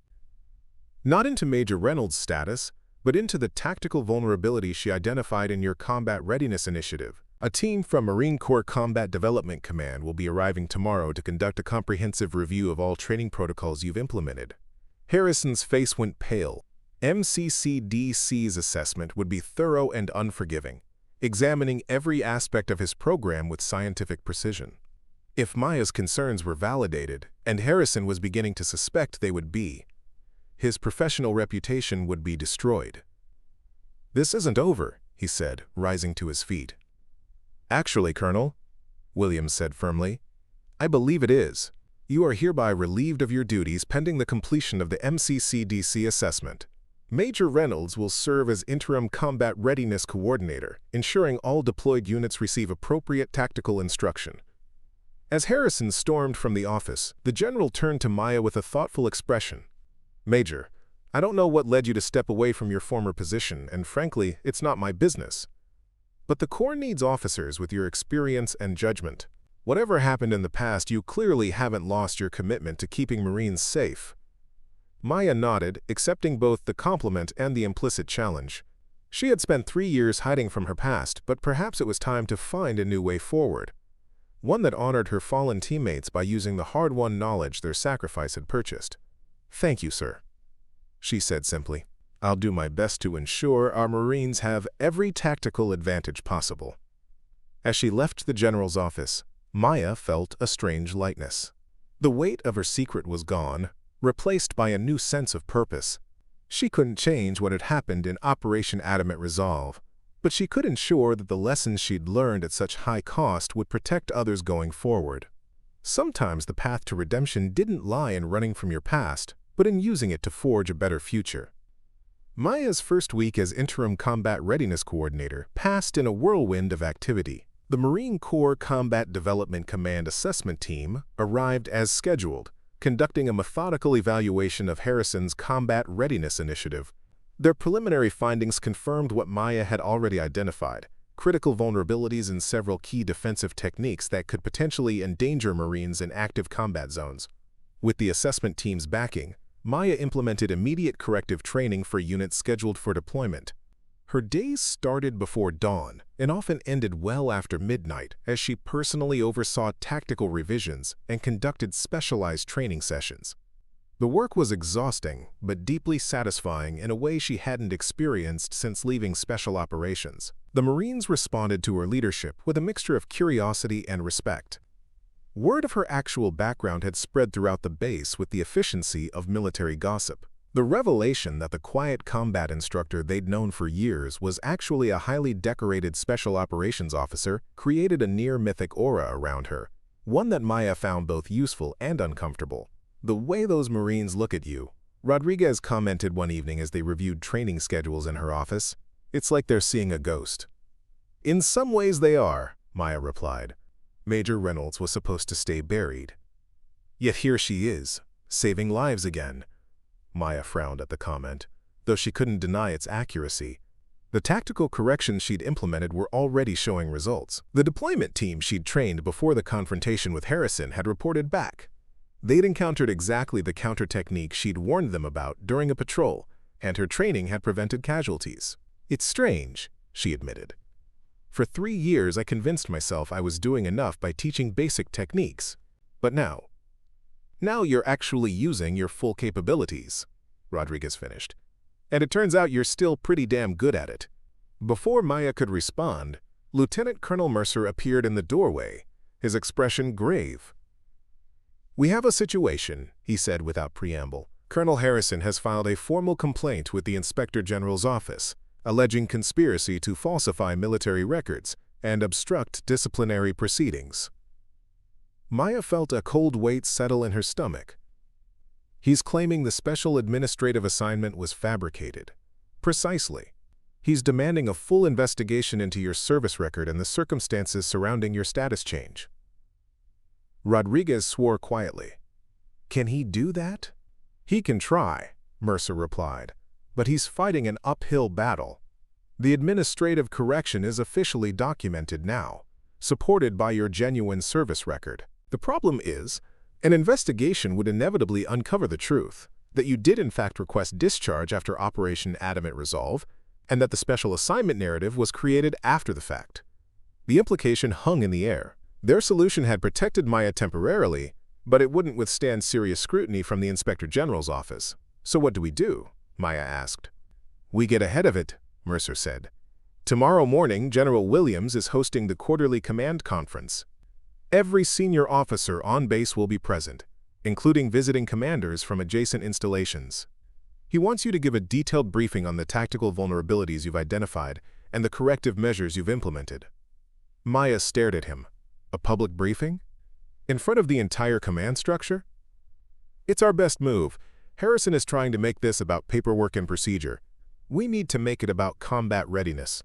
"Not into Major Reynolds' status, but into the tactical vulnerability she identified in your combat readiness initiative. A team from Marine Corps Combat Development Command will be arriving tomorrow to conduct a comprehensive review of all training protocols you've implemented." Harrison's face went pale. MCCDC's assessment would be thorough and unforgiving, examining every aspect of his program with scientific precision. If Maya's concerns were validated, and Harrison was beginning to suspect they would be, his professional reputation would be destroyed. "This isn't over," he said, rising to his feet. "Actually, Colonel," Williams said firmly, "I believe it is. You are hereby relieved of your duties pending the completion of the MCCDC assessment. Major Reynolds will serve as interim combat readiness coordinator, ensuring all deployed units receive appropriate tactical instruction." As Harrison stormed from the office, the general turned to Maya with a thoughtful expression. "Major, I don't know what led you to step away from your former position, and frankly, it's not my business. But the Corps needs officers with your experience and judgment. Whatever happened in the past, you clearly haven't lost your commitment to keeping Marines safe." Maya nodded, accepting both the compliment and the implicit challenge. She had spent 3 years hiding from her past, but perhaps it was time to find a new way forward. One that honored her fallen teammates by using the hard-won knowledge their sacrifice had purchased. "Thank you, sir," she said simply. "I'll do my best to ensure our Marines have every tactical advantage possible." As she left the general's office, Maya felt a strange lightness. The weight of her secret was gone, replaced by a new sense of purpose. She couldn't change what had happened in Operation Adamant Resolve, but she could ensure that the lessons she'd learned at such high cost would protect others going forward. Sometimes the path to redemption didn't lie in running from your past, but in using it to forge a better future. Maya's first week as Interim Combat Readiness Coordinator passed in a whirlwind of activity. The Marine Corps Combat Development Command Assessment Team arrived as scheduled, conducting a methodical evaluation of Harrison's Combat Readiness Initiative. Their preliminary findings confirmed what Maya had already identified: critical vulnerabilities in several key defensive techniques that could potentially endanger Marines in active combat zones. With the assessment team's backing, Maya implemented immediate corrective training for units scheduled for deployment. Her days started before dawn and often ended well after midnight as she personally oversaw tactical revisions and conducted specialized training sessions. The work was exhausting but deeply satisfying in a way she hadn't experienced since leaving Special Operations. The Marines responded to her leadership with a mixture of curiosity and respect. Word of her actual background had spread throughout the base with the efficiency of military gossip. The revelation that the quiet combat instructor they'd known for years was actually a highly decorated Special Operations officer created a near-mythic aura around her, one that Maya found both useful and uncomfortable. "The way those Marines look at you," Rodriguez commented one evening as they reviewed training schedules in her office, "it's like they're seeing a ghost." "In some ways they are," Maya replied. Major Reynolds was supposed to stay buried. Yet here she is, saving lives again. Maya frowned at the comment, though she couldn't deny its accuracy. The tactical corrections she'd implemented were already showing results. The deployment team she'd trained before the confrontation with Harrison had reported back. They'd encountered exactly the counter technique she'd warned them about during a patrol, and her training had prevented casualties. "It's strange," she admitted. "For 3 years I convinced myself I was doing enough by teaching basic techniques. But now you're actually using your full capabilities," Rodriguez finished. "And it turns out you're still pretty damn good at it." Before Maya could respond, Lieutenant Colonel Mercer appeared in the doorway, his expression grave. "We have a situation," he said without preamble. "Colonel Harrison has filed a formal complaint with the Inspector General's office, alleging conspiracy to falsify military records and obstruct disciplinary proceedings." Maya felt a cold weight settle in her stomach. "He's claiming the special administrative assignment was fabricated." "Precisely. He's demanding a full investigation into your service record and the circumstances surrounding your status change." Rodriguez swore quietly. "Can he do that?" "He can try," Mercer replied, "but he's fighting an uphill battle. The administrative correction is officially documented now, supported by your genuine service record. The problem is, an investigation would inevitably uncover the truth, that you did in fact request discharge after Operation Adamant Resolve, and that the special assignment narrative was created after the fact." The implication hung in the air. Their solution had protected Maya temporarily, but it wouldn't withstand serious scrutiny from the Inspector General's office. "So what do we do?" Maya asked. "We get ahead of it," Mercer said. "Tomorrow morning, General Williams is hosting the quarterly command conference. Every senior officer on base will be present, including visiting commanders from adjacent installations. He wants you to give a detailed briefing on the tactical vulnerabilities you've identified and the corrective measures you've implemented." Maya stared at him. "A public briefing? In front of the entire command structure?" "It's our best move. Harrison is trying to make this about paperwork and procedure. We need to make it about combat readiness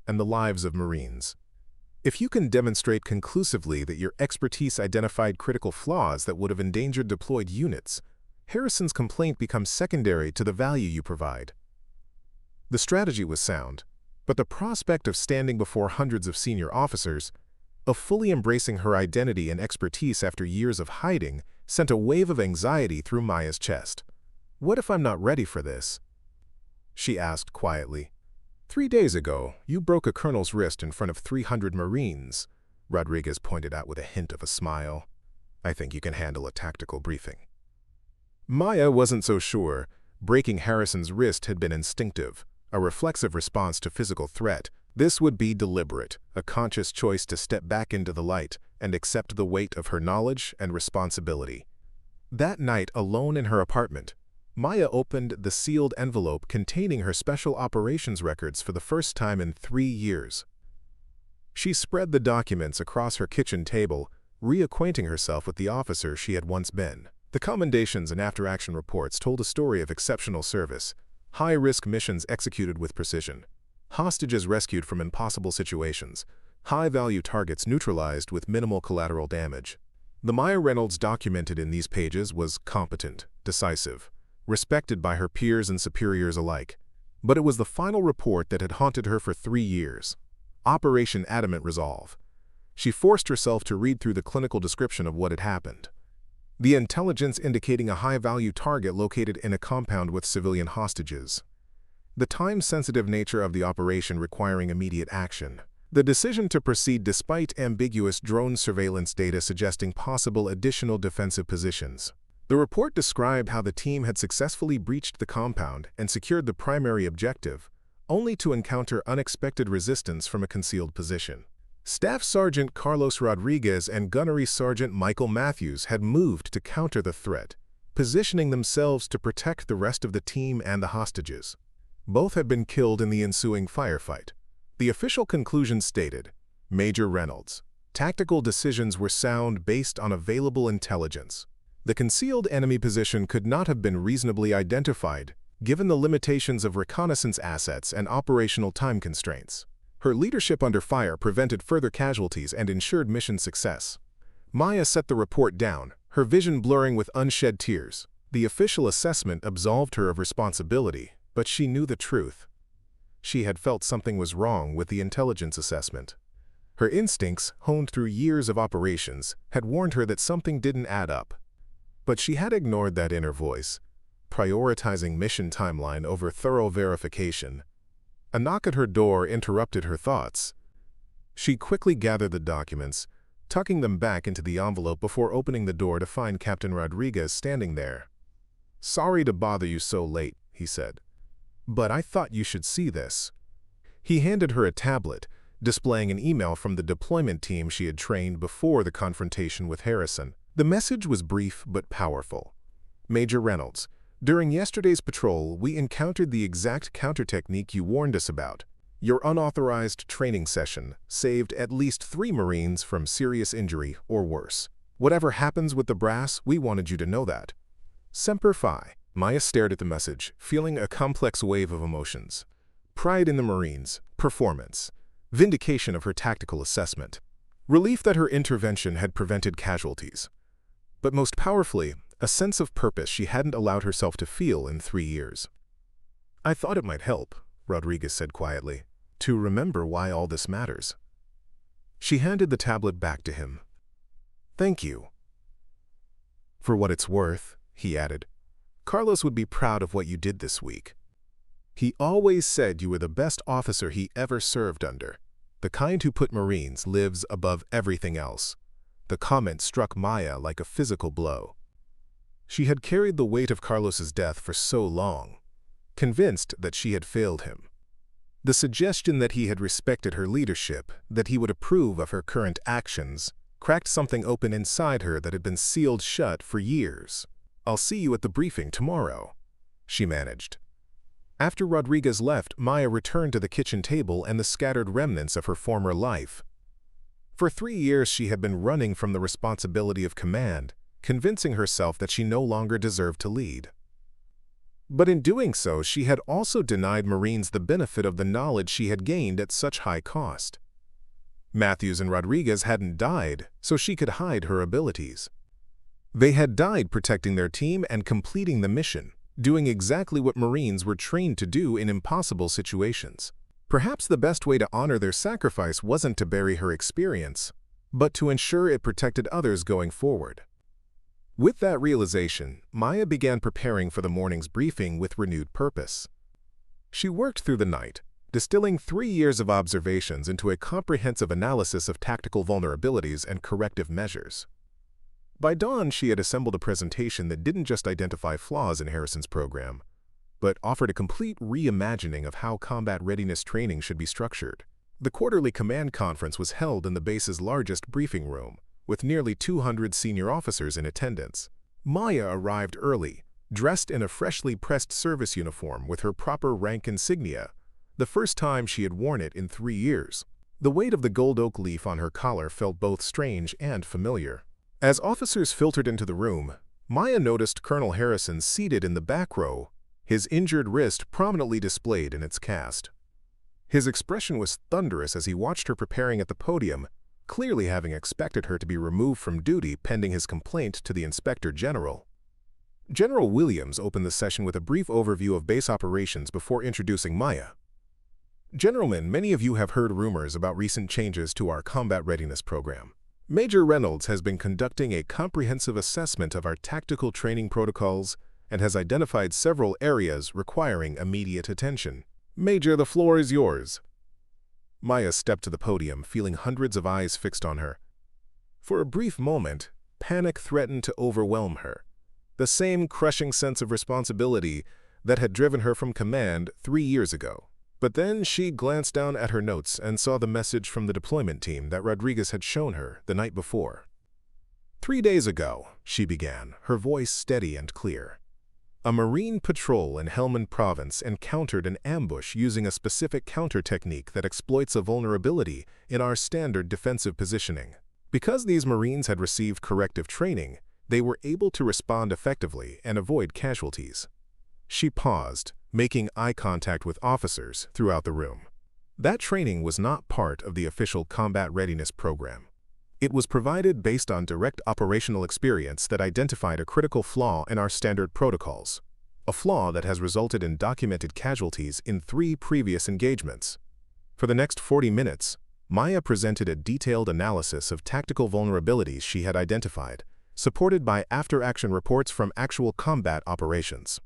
and the lives of Marines. If you can demonstrate conclusively that your expertise identified critical flaws that would have endangered deployed units, Harrison's complaint becomes secondary to the value you provide." The strategy was sound, but the prospect of standing before hundreds of senior officers, of fully embracing her identity and expertise after years of hiding, sent a wave of anxiety through Maya's chest. "What if I'm not ready for this?" she asked quietly. 3 days ago, you broke a colonel's wrist in front of 300 Marines," Rodriguez pointed out with a hint of a smile. "I think you can handle a tactical briefing." Maya wasn't so sure. Breaking Harrison's wrist had been instinctive, a reflexive response to physical threat. This would be deliberate, a conscious choice to step back into the light and accept the weight of her knowledge and responsibility. That night, alone in her apartment, Maya opened the sealed envelope containing her special operations records for the first time in 3 years. She spread the documents across her kitchen table, reacquainting herself with the officer she had once been. The commendations and after-action reports told a story of exceptional service, high-risk missions executed with precision, hostages rescued from impossible situations, high-value targets neutralized with minimal collateral damage. The Maya Reynolds documented in these pages was competent, decisive, respected by her peers and superiors alike. But it was the final report that had haunted her for 3 years. Operation Adamant Resolve. She forced herself to read through the clinical description of what had happened. The intelligence indicating a high-value target located in a compound with civilian hostages. The time-sensitive nature of the operation requiring immediate action. The decision to proceed despite ambiguous drone surveillance data suggesting possible additional defensive positions. The report described how the team had successfully breached the compound and secured the primary objective, only to encounter unexpected resistance from a concealed position. Staff Sergeant Carlos Rodriguez and Gunnery Sergeant Michael Matthews had moved to counter the threat, positioning themselves to protect the rest of the team and the hostages. Both had been killed in the ensuing firefight. The official conclusion stated, Major Reynolds, tactical decisions were sound based on available intelligence. The concealed enemy position could not have been reasonably identified, given the limitations of reconnaissance assets and operational time constraints. Her leadership under fire prevented further casualties and ensured mission success. Maya set the report down, her vision blurring with unshed tears. The official assessment absolved her of responsibility, but she knew the truth. She had felt something was wrong with the intelligence assessment. Her instincts, honed through years of operations, had warned her that something didn't add up. But she had ignored that inner voice, prioritizing mission timeline over thorough verification. A knock at her door interrupted her thoughts. She quickly gathered the documents, tucking them back into the envelope before opening the door to find Captain Rodriguez standing there. "Sorry to bother you so late," he said, "but I thought you should see this." He handed her a tablet, displaying an email from the deployment team she had trained before the confrontation with Harrison. The message was brief but powerful. Major Reynolds, during yesterday's patrol, we encountered the exact counter technique you warned us about. Your unauthorized training session saved at least 3 Marines from serious injury or worse. Whatever happens with the brass, we wanted you to know that. Semper Fi. Maya stared at the message, feeling a complex wave of emotions. Pride in the Marines, performance, vindication of her tactical assessment, relief that her intervention had prevented casualties. But most powerfully, a sense of purpose she hadn't allowed herself to feel in 3 years. "I thought it might help," Rodriguez said quietly, "to remember why all this matters." She handed the tablet back to him. "Thank you." "For what it's worth," he added, "Carlos would be proud of what you did this week. He always said you were the best officer he ever served under. The kind who put Marines lives above everything else." The comment struck Maya like a physical blow. She had carried the weight of Carlos's death for so long, convinced that she had failed him. The suggestion that he had respected her leadership, that he would approve of her current actions, cracked something open inside her that had been sealed shut for years. "I'll see you at the briefing tomorrow," she managed. After Rodriguez left, Maya returned to the kitchen table and the scattered remnants of her former life. For 3 years she had been running from the responsibility of command, convincing herself that she no longer deserved to lead. But in doing so, she had also denied Marines the benefit of the knowledge she had gained at such high cost. Matthews and Rodriguez hadn't died, so she could hide her abilities. They had died protecting their team and completing the mission, doing exactly what Marines were trained to do in impossible situations. Perhaps the best way to honor their sacrifice wasn't to bury her experience, but to ensure it protected others going forward. With that realization, Maya began preparing for the morning's briefing with renewed purpose. She worked through the night, distilling 3 years of observations into a comprehensive analysis of tactical vulnerabilities and corrective measures. By dawn, she had assembled a presentation that didn't just identify flaws in Harrison's program, but offered a complete reimagining of how combat readiness training should be structured. The quarterly command conference was held in the base's largest briefing room, with nearly 200 senior officers in attendance. Maya arrived early, dressed in a freshly pressed service uniform with her proper rank insignia, the first time she had worn it in 3 years. The weight of the gold oak leaf on her collar felt both strange and familiar. As officers filtered into the room, Maya noticed Colonel Harrison seated in the back row, his injured wrist prominently displayed in its cast. His expression was thunderous as he watched her preparing at the podium, clearly having expected her to be removed from duty pending his complaint to the Inspector General. General Williams opened the session with a brief overview of base operations before introducing Maya. Gentlemen, many of you have heard rumors about recent changes to our combat readiness program. Major Reynolds has been conducting a comprehensive assessment of our tactical training protocols and has identified several areas requiring immediate attention. Major, the floor is yours. Maya stepped to the podium, feeling hundreds of eyes fixed on her. For a brief moment, panic threatened to overwhelm her. The same crushing sense of responsibility that had driven her from command 3 years ago. But then she glanced down at her notes and saw the message from the deployment team that Rodriguez had shown her the night before. 3 days ago, she began, her voice steady and clear. A Marine patrol in Helmand Province encountered an ambush using a specific counter technique that exploits a vulnerability in our standard defensive positioning. Because these Marines had received corrective training, they were able to respond effectively and avoid casualties. She paused, making eye contact with officers throughout the room. That training was not part of the official combat readiness program. It was provided based on direct operational experience that identified a critical flaw in our standard protocols, a flaw that has resulted in documented casualties in 3 previous engagements. For the next 40 minutes, Maya presented a detailed analysis of tactical vulnerabilities she had identified, supported by after-action reports from actual combat operations.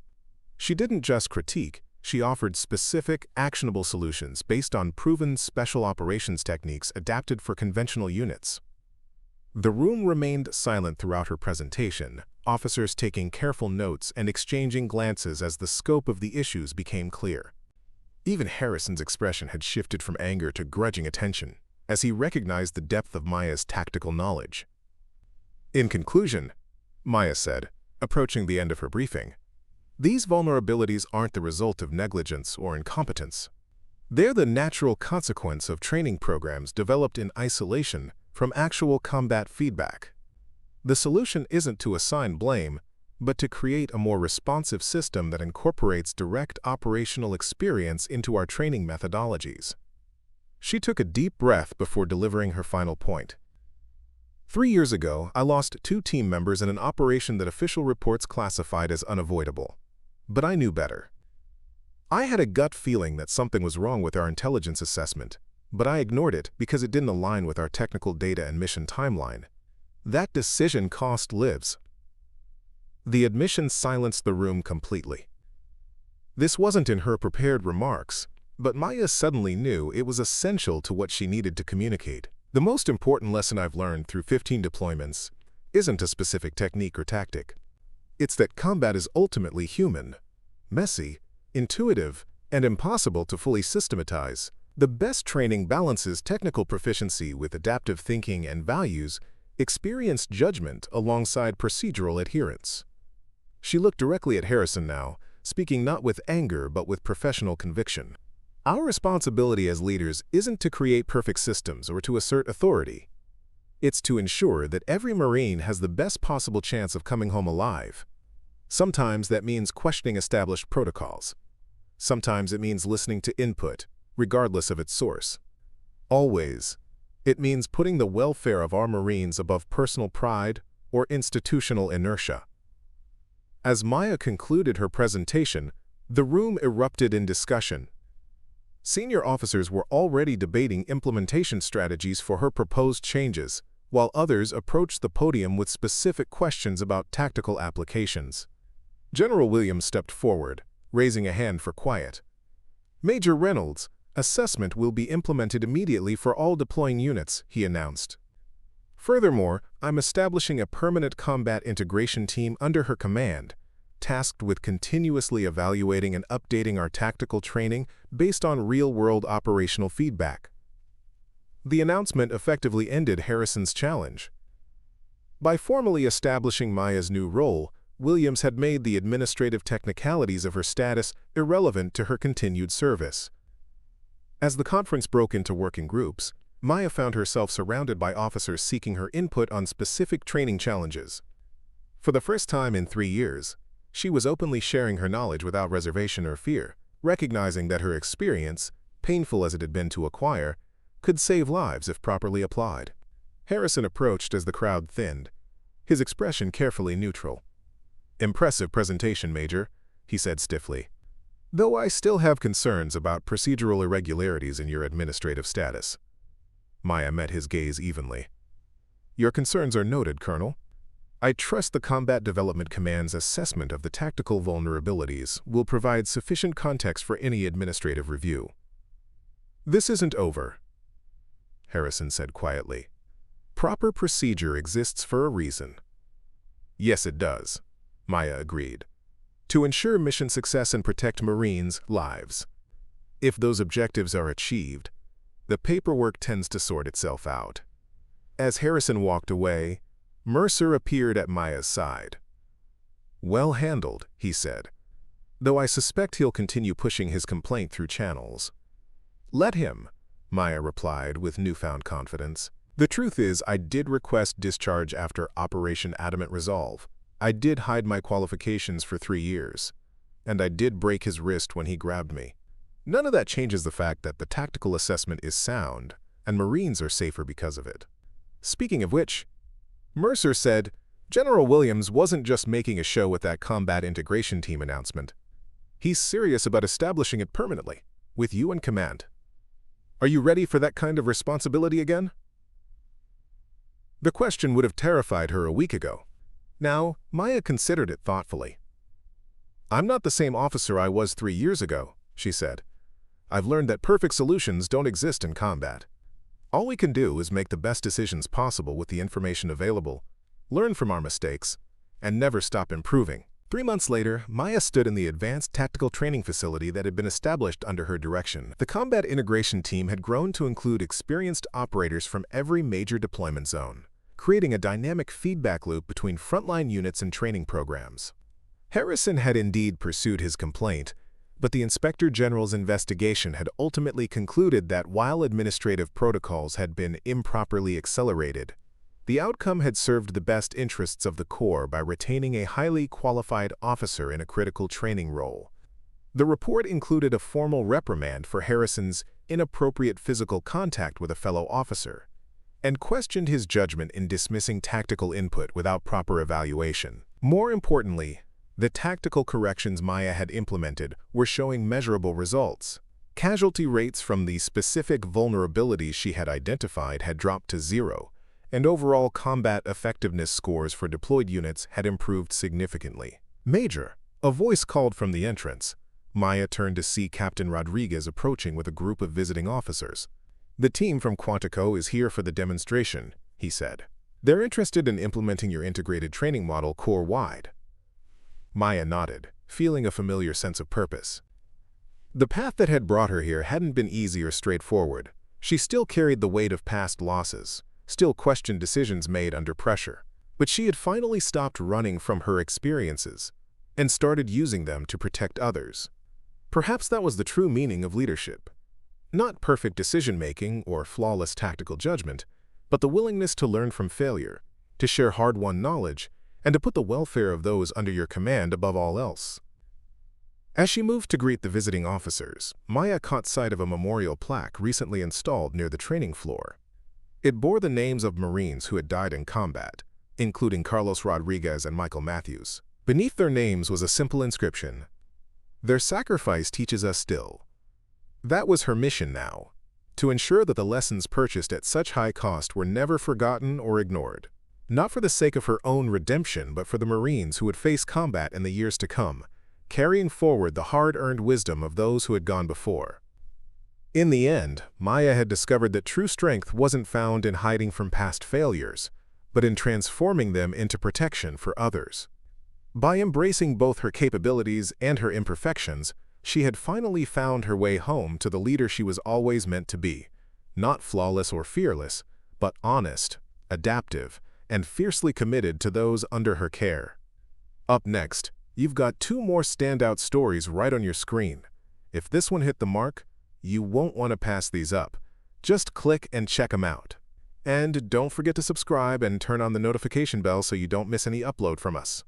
She didn't just critique, she offered specific, actionable solutions based on proven special operations techniques adapted for conventional units. The room remained silent throughout her presentation, officers taking careful notes and exchanging glances as the scope of the issues became clear. Even Harrison's expression had shifted from anger to grudging attention, as he recognized the depth of Maya's tactical knowledge. In conclusion, Maya said, approaching the end of her briefing, these vulnerabilities aren't the result of negligence or incompetence. They're the natural consequence of training programs developed in isolation from actual combat feedback. The solution isn't to assign blame, but to create a more responsive system that incorporates direct operational experience into our training methodologies. She took a deep breath before delivering her final point. 3 years ago, I lost 2 team members in an operation that official reports classified as unavoidable. But I knew better. I had a gut feeling that something was wrong with our intelligence assessment, but I ignored it because it didn't align with our technical data and mission timeline. That decision cost lives. The admission silenced the room completely. This wasn't in her prepared remarks, but Maya suddenly knew it was essential to what she needed to communicate. The most important lesson I've learned through 15 deployments isn't a specific technique or tactic. It's that combat is ultimately human, messy, intuitive, and impossible to fully systematize. The best training balances technical proficiency with adaptive thinking and values, experienced judgment alongside procedural adherence. She looked directly at Harrison now, speaking not with anger but with professional conviction. Our responsibility as leaders isn't to create perfect systems or to assert authority. It's to ensure that every Marine has the best possible chance of coming home alive. Sometimes that means questioning established protocols. Sometimes it means listening to input, regardless of its source. Always, it means putting the welfare of our Marines above personal pride or institutional inertia. As Maya concluded her presentation, the room erupted in discussion. Senior officers were already debating implementation strategies for her proposed changes, while others approached the podium with specific questions about tactical applications. General Williams stepped forward, raising a hand for quiet. Major Reynolds, assessment will be implemented immediately for all deploying units, he announced. Furthermore, I'm establishing a permanent combat integration team under her command, tasked with continuously evaluating and updating our tactical training based on real-world operational feedback. The announcement effectively ended Harrison's challenge. By formally establishing Maya's new role, Williams had made the administrative technicalities of her status irrelevant to her continued service. As the conference broke into working groups, Maya found herself surrounded by officers seeking her input on specific training challenges. For the first time in 3 years, she was openly sharing her knowledge without reservation or fear, recognizing that her experience, painful as it had been to acquire, could save lives if properly applied. Harrison approached as the crowd thinned, his expression carefully neutral. "Impressive presentation, Major," he said stiffly. "Though I still have concerns about procedural irregularities in your administrative status." Maya met his gaze evenly. "Your concerns are noted, Colonel. I trust the Combat Development Command's assessment of the tactical vulnerabilities will provide sufficient context for any administrative review." "This isn't over," Harrison said quietly. "Proper procedure exists for a reason." "Yes, it does," Maya agreed. "To ensure mission success and protect Marines' lives. If those objectives are achieved, the paperwork tends to sort itself out." As Harrison walked away, Mercer appeared at Maya's side. "Well handled," he said, "though I suspect he'll continue pushing his complaint through channels." "Let him," Maya replied with newfound confidence. "The truth is, I did request discharge after Operation Adamant Resolve. I did hide my qualifications for 3 years, and I did break his wrist when he grabbed me. None of that changes the fact that the tactical assessment is sound, and Marines are safer because of it." Speaking of which, Mercer said, "General Williams wasn't just making a show with that combat integration team announcement. He's serious about establishing it permanently, with you in command. Are you ready for that kind of responsibility again?" The question would have terrified her a week ago. Now, Maya considered it thoughtfully. "I'm not the same officer I was 3 years ago," she said. "I've learned that perfect solutions don't exist in combat. All we can do is make the best decisions possible with the information available, learn from our mistakes, and never stop improving." 3 months later, Maya stood in the advanced tactical training facility that had been established under her direction. The combat integration team had grown to include experienced operators from every major deployment zone, creating a dynamic feedback loop between frontline units and training programs. Harrison had indeed pursued his complaint, but the Inspector General's investigation had ultimately concluded that while administrative protocols had been improperly accelerated, the outcome had served the best interests of the Corps by retaining a highly qualified officer in a critical training role. The report included a formal reprimand for Harrison's inappropriate physical contact with a fellow officer, and questioned his judgment in dismissing tactical input without proper evaluation. More importantly, the tactical corrections Maya had implemented were showing measurable results. Casualty rates from the specific vulnerabilities she had identified had dropped to 0, and overall combat effectiveness scores for deployed units had improved significantly. "Major," a voice called from the entrance. Maya turned to see Captain Rodriguez approaching with a group of visiting officers. "The team from Quantico is here for the demonstration," he said. "They're interested in implementing your integrated training model Corps-wide." Maya nodded, feeling a familiar sense of purpose. The path that had brought her here hadn't been easy or straightforward. She still carried the weight of past losses, still questioned decisions made under pressure. But she had finally stopped running from her experiences and started using them to protect others. Perhaps that was the true meaning of leadership. Not perfect decision-making or flawless tactical judgment, but the willingness to learn from failure, to share hard-won knowledge, and to put the welfare of those under your command above all else. As she moved to greet the visiting officers, Maya caught sight of a memorial plaque recently installed near the training floor. It bore the names of Marines who had died in combat, including Carlos Rodriguez and Michael Matthews. Beneath their names was a simple inscription: "Their sacrifice teaches us still." That was her mission now, to ensure that the lessons purchased at such high cost were never forgotten or ignored. Not for the sake of her own redemption, but for the Marines who would face combat in the years to come, carrying forward the hard-earned wisdom of those who had gone before. In the end, Maya had discovered that true strength wasn't found in hiding from past failures, but in transforming them into protection for others. By embracing both her capabilities and her imperfections, she had finally found her way home to the leader she was always meant to be, not flawless or fearless, but honest, adaptive, and fiercely committed to those under her care. Up next, you've got 2 more standout stories right on your screen. If this one hit the mark, you won't want to pass these up. Just click and check them out. And don't forget to subscribe and turn on the notification bell so you don't miss any upload from us.